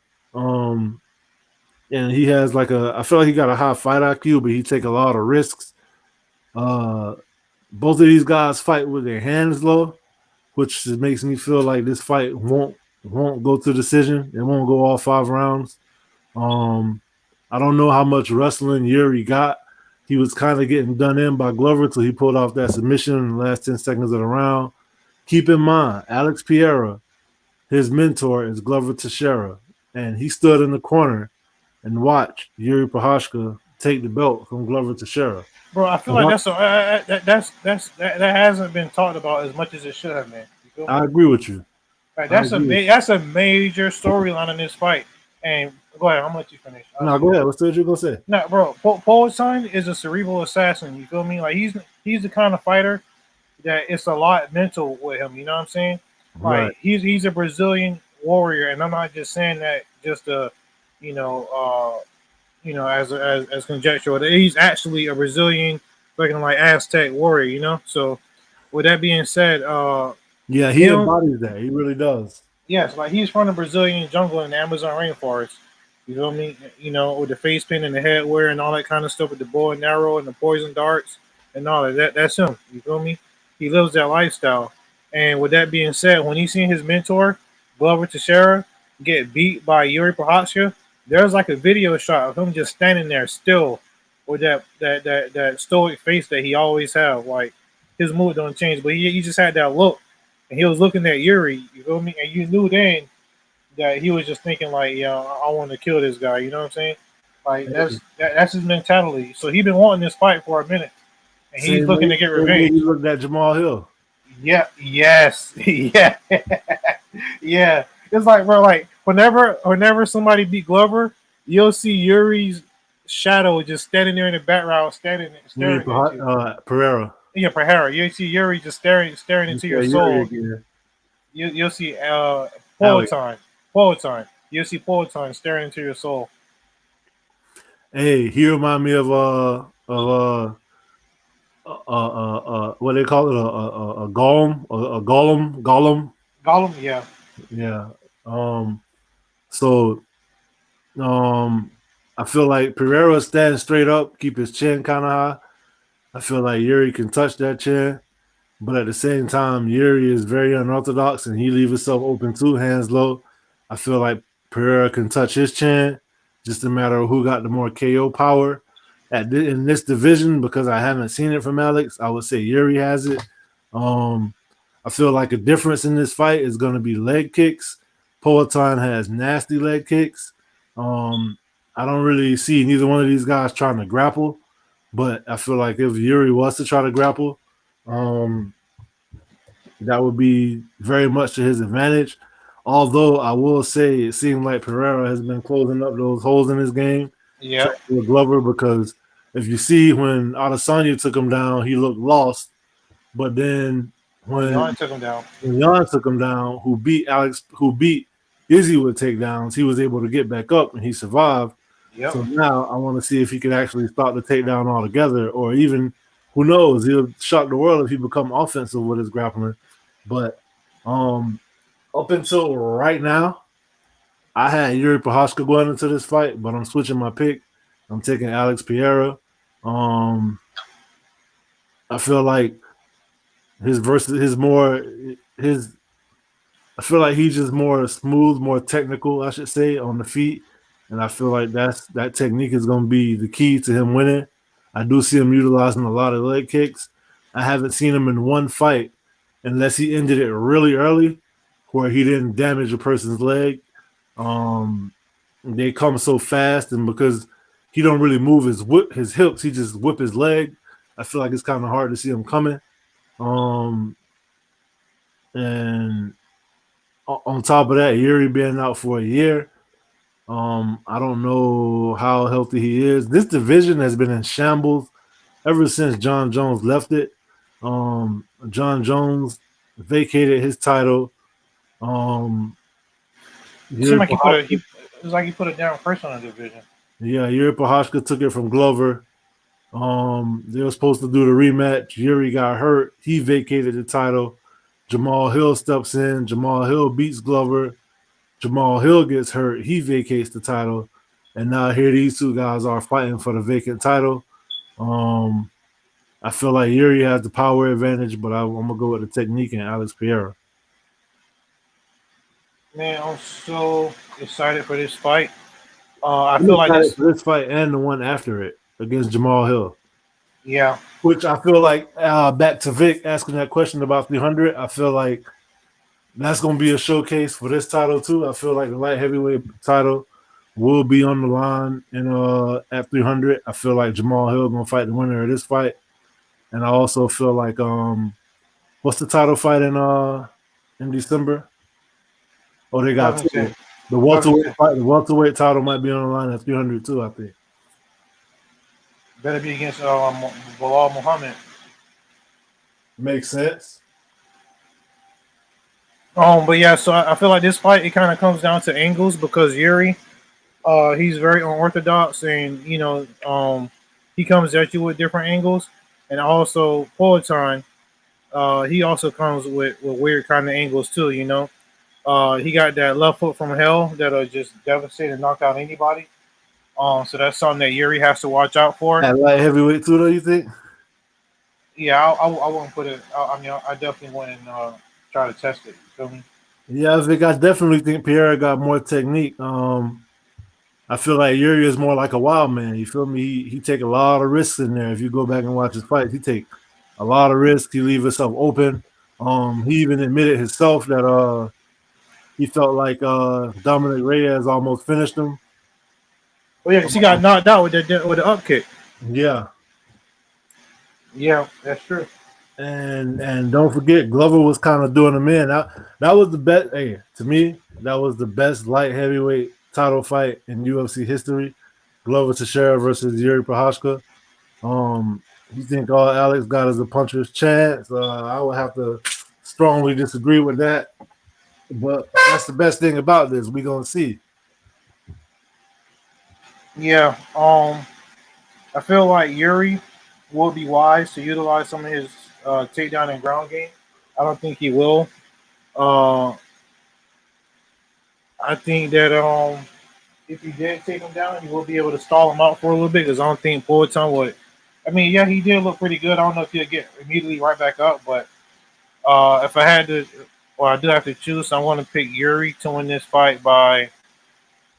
And he has I feel like he got a high fight IQ, but he take a lot of risks. Both of these guys fight with their hands low, which makes me feel like this fight won't go to decision. It won't go all 5 rounds. I don't know how much wrestling Yuri got. He was kind of getting done in by Glover till he pulled off that submission in the last 10 seconds of the round. Keep in mind, Alex Pereira, his mentor is Glover Teixeira, and he stood in the corner and watched Yuri Prochazka take the belt from Glover Teixeira. Bro, I feel like that hasn't been talked about as much as it should have been. I agree with you. Like, that's a major storyline in this fight. And go ahead, I'll let you finish. No, go ahead. What's what you gonna say? No, bro, Polstein is a cerebral assassin. You feel me? Like he's the kind of fighter that it's a lot mental with him. You know what I'm saying? Like Right. he's a Brazilian warrior, and I'm not just saying that just as conjecture. He's actually a Brazilian, fucking like Aztec warrior. You know. So with that being said, yeah, he embodies that. He really does. Yes, like he's from the Brazilian jungle in the Amazon rainforest. You feel me? You know, with the face pin and the headwear and all that kind of stuff, with the bow and arrow and the poison darts and all of that. That's him. You feel me? He lives that lifestyle. And with that being said, when he seen his mentor, Glover Teixeira, get beat by Yuri Prochazka, there's like a video shot of him just standing there still with that stoic face that he always have. Like his mood don't change, but he just had that look. And he was looking at Yuri, you feel me? And you knew then that he was just thinking like, yeah, I want to kill this guy. You know what I'm saying? Like that's his mentality. So he's been wanting this fight for a minute, and he's looking to get revenge. He looked at Jamal Hill. Yeah. Yes. Yeah. Yeah. It's like, bro, like whenever somebody beat Glover, you'll see Yuri's shadow just standing there in the background, staring at you. Pereira. Yeah, Pereira. You see Yuri just staring into your soul. You'll see Polstein. You'll see Polstein staring into your soul. Hey, he remind me of what they call it, a golem. Gollum, yeah. Yeah. I feel like Pereira stands straight up, keep his chin kind of high. I feel like Yuri can touch that chin, but at the same time, Yuri is very unorthodox and he leaves himself open too, hands low. I feel like Pereira can touch his chin, just a matter of who got the more KO power. In this division, because I haven't seen it from Alex, I would say Yuri has it. I feel like a difference in this fight is going to be leg kicks. Poatan has nasty leg kicks. I don't really see neither one of these guys trying to grapple, but I feel like if Yuri was to try to grapple, that would be very much to his advantage. Although I will say it seemed like Pereira has been closing up those holes in his game. Yeah. With Glover, because if you see when Adesanya took him down, he looked lost. But then when Jan took him down, who beat Izzy with takedowns, he was able to get back up and he survived. Yep. So now I want to see if he can actually start the takedown altogether, or even who knows, he'll shock the world if he become offensive with his grappling. But up until right now, I had Yuri Prochazka going into this fight, but I'm switching my pick. I'm taking Alex Pereira. I feel like I feel like he's just more smooth, more technical, I should say, on the feet. And I feel like that technique is going to be the key to him winning. I do see him utilizing a lot of leg kicks. I haven't seen him in one fight, unless he ended it really early, where he didn't damage a person's leg. They come so fast, and because he don't really move his hips, he just whip his leg. I feel like it's kind of hard to see him coming. And on top of that, Yuri being out for a year, I don't know how healthy he is. This division has been in shambles ever since John Jones left it. John Jones vacated his title. It seemed like it was like he put it down first on the division. Yeah, Yuri Prochazka took it from Glover. They were supposed to do the rematch. Yuri got hurt. He vacated the title. Jamal Hill steps in. Jamal Hill beats Glover. Jamal Hill gets hurt. He vacates the title. And now here these two guys are fighting for the vacant title. I feel like Yuri has the power advantage, but I'm going to go with the technique and Alex Pereira. Man, I'm so excited for this fight. I feel like this fight and the one after it against Jamal Hill. Yeah. Which I feel like, back to Vic asking that question about 300, I feel like that's going to be a showcase for this title too. I feel like the light heavyweight title will be on the line at 300. I feel like Jamal Hill going to fight the winner of this fight. And I also feel like, what's the title fight in December? Oh, they got two. The welterweight fight. The welterweight title might be on the line at 300 too, I think. Better be against Bilal Muhammad. Makes sense. But yeah, so I feel like this fight, it kind of comes down to angles, because Yuri, he's very unorthodox, and he comes at you with different angles, and also Poatan, he also comes with weird kind of angles too. He got that left hook from hell that'll just devastate and knock out anybody. So that's something that Yuri has to watch out for. At light heavyweight too, though, you think? Yeah, I wouldn't put it. I definitely wouldn't try to test it. You feel me? Yeah, I definitely think Pereira got more technique. I feel like Yuri is more like a wild man. You feel me? He take a lot of risks in there. If you go back and watch his fights, he take a lot of risks. He leave himself open. He even admitted himself that he felt like Dominic Reyes almost finished him. Oh yeah, because he got knocked out with the up kick. Yeah. Yeah, that's true. And don't forget, Glover was kind of doing him in. That was the best. Hey, to me, that was the best light heavyweight title fight in UFC history. Glover Teixeira versus Yuri Prochazka. You think all Alex got is a puncher's chance? I would have to strongly disagree with that. But that's the best thing about this. We're gonna see. Yeah. I feel like Yuri will be wise to utilize some of his takedown and ground game. I don't think he will. I think that if you did take him down, you will be able to stall him out for a little bit because I don't think Poatan would. I mean, yeah, he did look pretty good. I don't know if he'll get immediately right back up, but if I had to, or I do have to choose, I want to pick Yuri to win this fight by,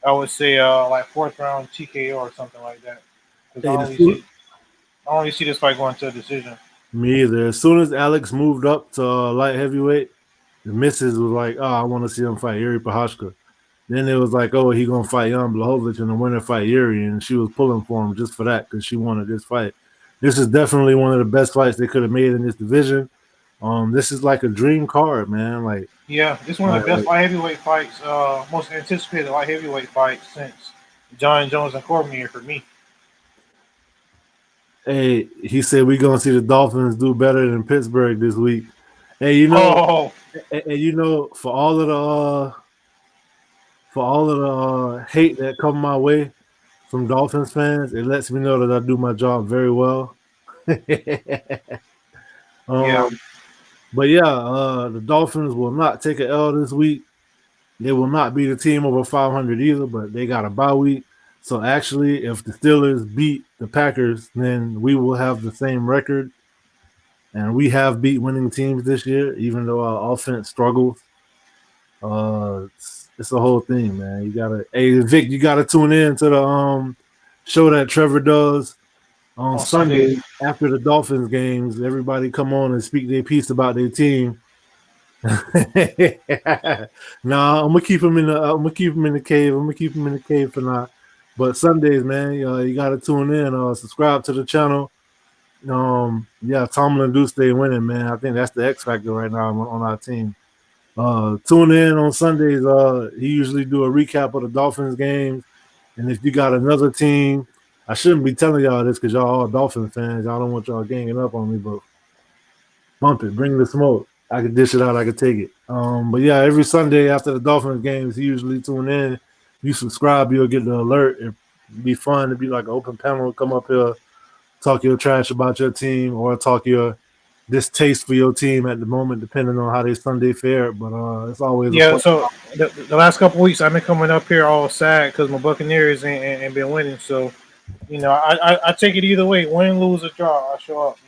I would say, like fourth round TKO or something like that. Because I only see this fight going to a decision. Me either. As soon as Alex moved up to light heavyweight, the missus was like, "Oh, I want to see him fight Yuri Prochazka." Then it was like, "Oh, he gonna fight Jan Blachowicz in the winter fight Yuri," and she was pulling for him just for that because she wanted this fight. This is definitely one of the best fights they could have made in this division. This is like a dream card, man. Like, yeah, this is one of the best light heavyweight fights, most anticipated light heavyweight fights since John Jones and Cormier for me. Hey, he said we're gonna see the Dolphins do better than Pittsburgh this week. Hey, you know, for all of the hate that come my way from Dolphins fans, it lets me know that I do my job very well. Yeah. But yeah, the Dolphins will not take an L this week. They will not be the team over 500 either, but they got a bye week. So actually, if the Steelers beat the Packers, then we will have the same record. And we have beat winning teams this year, even though our offense struggles. It's a whole thing, man. Hey Vic, you gotta tune in to the show that Trevor does on Sunday after the Dolphins games. Everybody come on and speak their piece about their team. Nah, I'm gonna keep him in the cave for now. But Sundays, man, you gotta tune in. Subscribe to the channel. Tomlin do stay winning, man. I think that's the X factor right now on our team. Tune in on Sundays. He usually do a recap of the Dolphins games, and if you got another team, I shouldn't be telling y'all this because y'all all Dolphin fans. Y'all don't want y'all ganging up on me, but bump it, bring the smoke. I can dish it out. I can take it. But yeah, every Sunday after the Dolphins games, he usually tune in. You subscribe, you'll get the alert. It'd be fun to be like an open panel. Come up here, talk your trash about your team, or talk your distaste for your team at the moment, depending on how they Sunday fare. But it's always So the last couple weeks I've been coming up here all sad because my Buccaneers ain't been winning. So I take it either way, win, lose, or draw. I show up.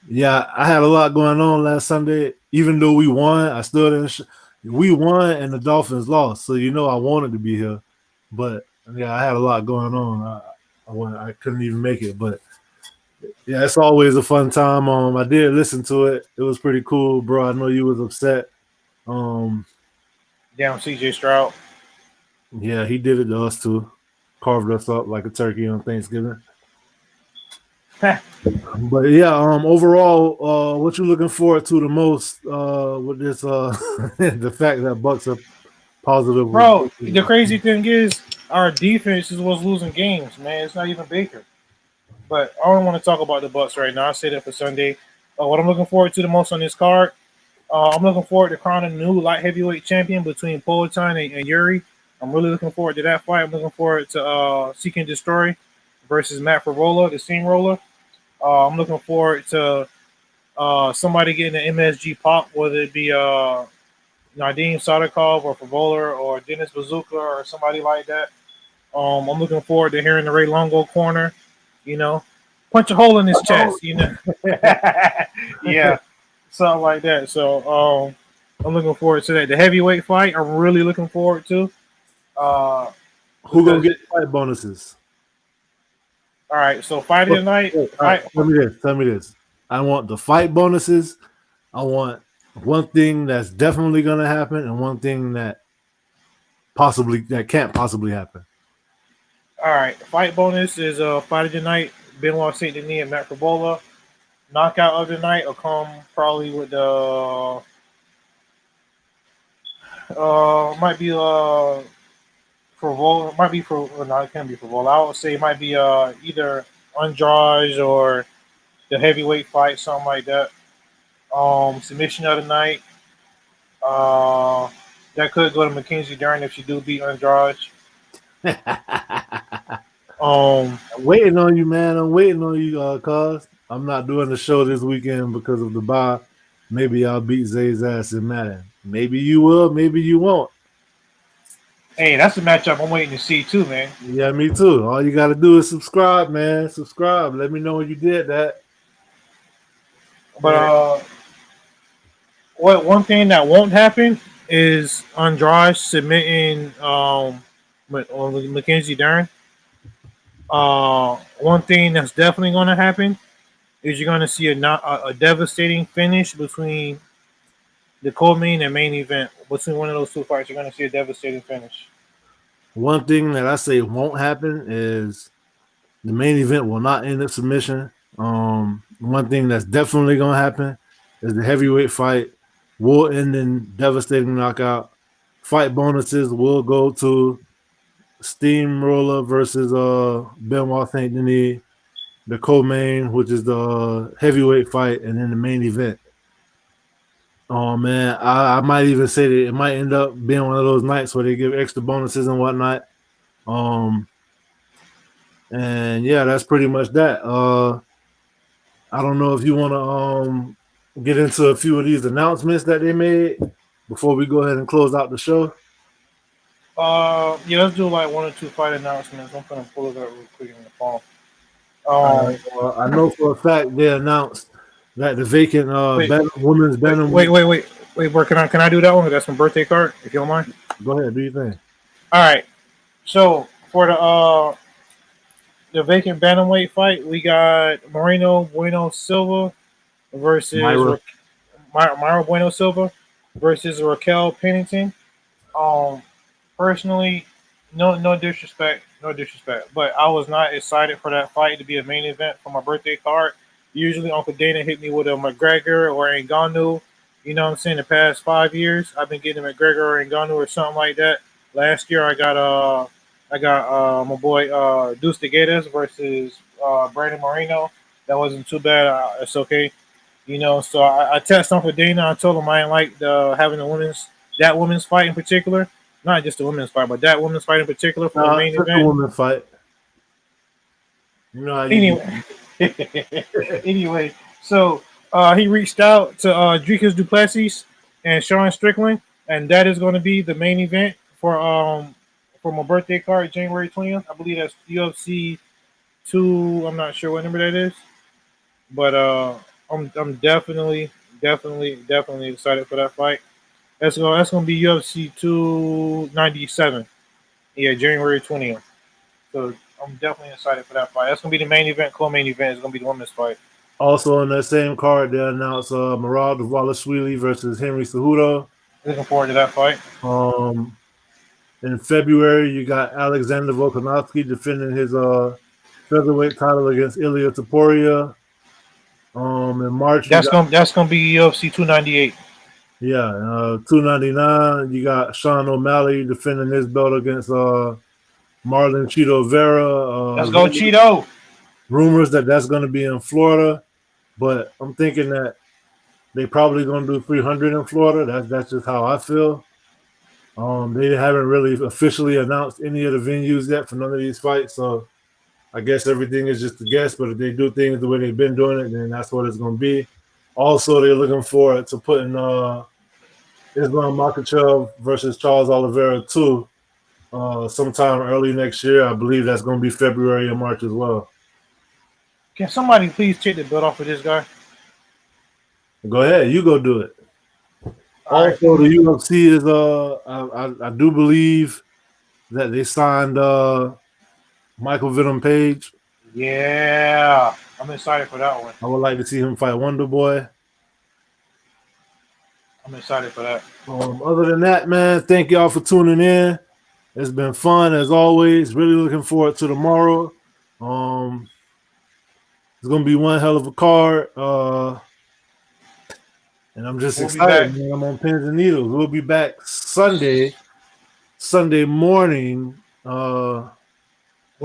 Yeah, I had a lot going on last Sunday. Even though we won, I still didn't. We won and the Dolphins lost, so I wanted to be here. But yeah, I had a lot going on. I couldn't even make it. But yeah, it's always a fun time. I did listen to it. It was pretty cool, bro. I know you was upset. Down CJ Stroud. Yeah, he did it to us too. Carved us up like a turkey on Thanksgiving. But yeah, overall, what you looking forward to the most with this the fact that Bucks are positive? Bro, the crazy thing is our defense is what's losing games, man. It's not even Baker. But I don't want to talk about the Bucks right now. I say that for Sunday. What I'm looking forward to the most on this card, I'm looking forward to crowning a new light heavyweight champion between Poatan and Yuri. I'm really looking forward to that fight. I'm looking forward to Seek and Destroy versus Matt Frevola, the steamroller. I'm looking forward to somebody getting an MSG pop, whether it be Nadim Sadikov or Frevola or Dennis Bazooka or somebody like that. I'm looking forward to hearing the Ray Longo corner, punch a hole in his chest, yeah, something like that. So I'm looking forward to that. The heavyweight fight, I'm really looking forward to. Who gonna get fight bonuses? All right, so fight of the night. Tell me this. I want the fight bonuses. I want one thing that's definitely gonna happen and one thing that can't possibly happen. All right, fight bonus is fight of the night. Benoit Saint-Denis and Matt Frevola. Knockout of the night will come probably with the might be Frevola. Might be for no, it can't be Frevola. I would say it might be either Andrade or the heavyweight fight, something like that. Submission of the night. That could go to Mackenzie Dern if she do beat Andrade. I'm waiting on you, man. I'm waiting on you, cuz I'm not doing the show this weekend because of the bye. Maybe I'll beat Zay's ass in Madden. Maybe you will, maybe you won't. Hey, that's a matchup I'm waiting to see too, man. Yeah, me too. All you got to do is subscribe, man. Subscribe. Let me know when you did that. But what one thing that won't happen is Andrade submitting Mackenzie Dern. One thing that's definitely going to happen is you're going to see a devastating finish between the co-main and main event. Between one of those two fights, you're going to see a devastating finish. One thing that I say won't happen is the main event will not end up submission. One thing that's definitely going to happen is the heavyweight fight will end in devastating knockout. Fight bonuses will go to Steamroller versus Benoit Saint-Denis, the co-main, which is the heavyweight fight, and then the main event. Oh man, I might even say that it might end up being one of those nights where they give extra bonuses and whatnot. And yeah, that's pretty much that. I don't know if you want to get into a few of these announcements that they made before we go ahead and close out the show. Yeah, let's do like one or two fight announcements. I'm gonna pull it up real quick in the phone. I know for a fact they announced that the vacant women's Bantam. Wait, bro. Can I do that one? That's my birthday card, if you don't mind. Go ahead, do your thing. All right. So for the vacant bantamweight fight, we got Moreno Bueno Silva versus Myra Bueno Silva versus Raquel Pennington. Personally, no disrespect, but I was not excited for that fight to be a main event for my birthday card. Usually, Uncle Dana hit me with a McGregor or Ngannou. You know what I'm saying? The past 5 years, I've been getting a McGregor or Ngannou or something like that. Last year, I got my boy Deuce Deguedes versus Brandon Moreno. That wasn't too bad. It's okay. You know, so I texted Uncle Dana. I told him I didn't like having that women's fight in particular. Not just the women's fight, but that women's fight in particular for the main event. The women's fight. You know how anyway. Anyway, so he reached out to Dricus Du Plessis and Sean Strickland, and that is going to be the main event for my birthday card, January 20th. I believe that's UFC 2. I'm not sure what number that is, but I'm definitely excited for that fight. That's gonna be UFC 297. Yeah, January 20th. So I'm definitely excited for that fight. That's gonna be the main event. Co-main event is gonna be the women's fight. Also on that same card, they announced Murad Dvalishvili versus Henry Cejudo. Looking forward to that fight. In February, you got Alexander Volkanovski defending his featherweight title against Ilia Topuria. In March, that's gonna be UFC 298. Yeah, 299. You got Sean O'Malley defending his belt against Marlon Cheeto Vera. Let's go, Cheeto. Rumors that's going to be in Florida, but I'm thinking that they probably going to do 300 in Florida. That's just how I feel. They haven't really officially announced any of the venues yet for none of these fights, so I guess everything is just a guess. But if they do things the way they've been doing it, then that's what it's going to be. Also, they're looking forward to putting Islam Makhachev versus Charles Oliveira 2 sometime early next year. I believe that's going to be February or March as well. Can somebody please take the belt off of this guy? Go ahead. You go do it. Also, the UFC is I do believe that they signed Michael Venom Page. Yeah. I'm excited for that one. I would like to see him fight Wonder Boy. I'm excited for that. Other than that, man, thank y'all for tuning in. It's been fun as always. Really looking forward to tomorrow. It's gonna be one hell of a card. And I'm just excited, man. I'm on pins and needles. We'll be back Sunday morning. We'll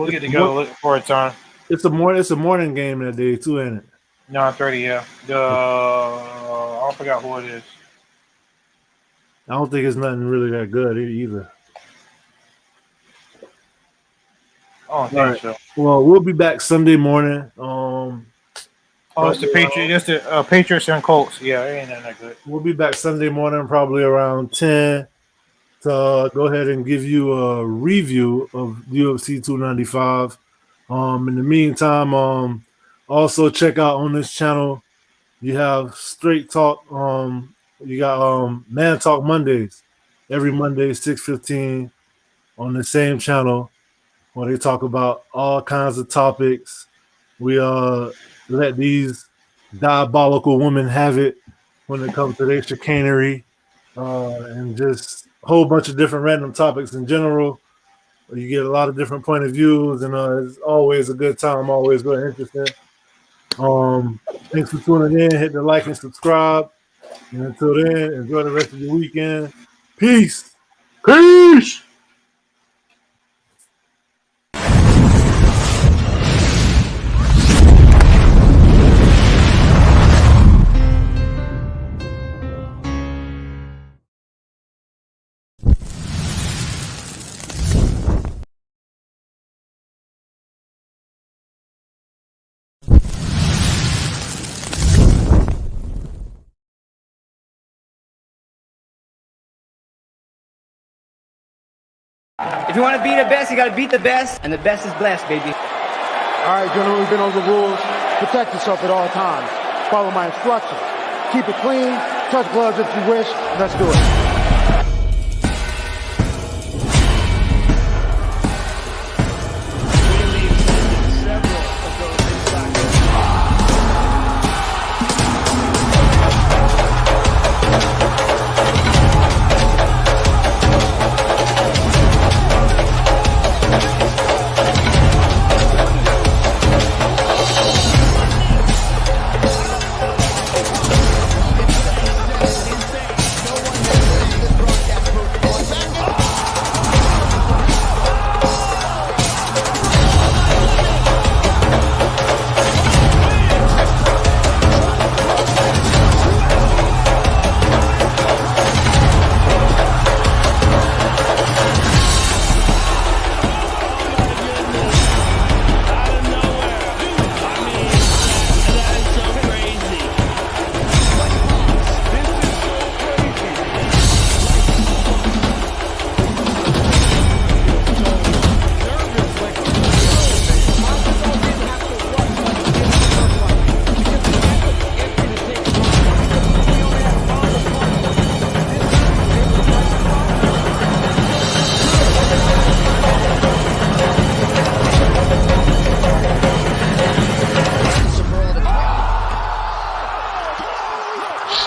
get together looking for a time. It's a morning game that day too, ain't it? 9:30, yeah. I forgot who it is. I don't think it's nothing really that good either. I don't think so. Well, we'll be back Sunday morning. It's the Patriots. It's the Patriots and Colts. Yeah, it ain't that good. We'll be back Sunday morning, probably around 10 to go ahead and give you a review of UFC 295. In the meantime, also check out on this channel. You have Straight Talk. You got Man Talk Mondays every Monday 6:15 on the same channel, where they talk about all kinds of topics. We let these diabolical women have it when it comes to their chicanery, and just a whole bunch of different random topics in general. You get a lot of different point of views, and it's always a good time, always very interesting. Thanks for tuning in. Hit the like and subscribe. And until then, enjoy the rest of your weekend. Peace. Peace! If you want to be the best, you got to beat the best, and the best is blessed, baby. All right, gentlemen, we've been over the rules. Protect yourself at all times. Follow my instructions. Keep it clean. Touch gloves if you wish. Let's do it.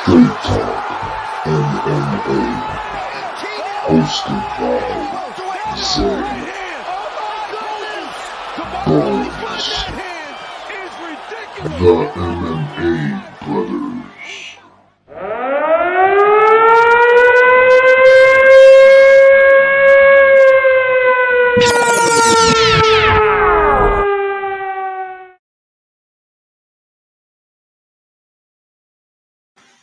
Straight Talk MMA, hosted by Zay Bonez, the MMA Brothers.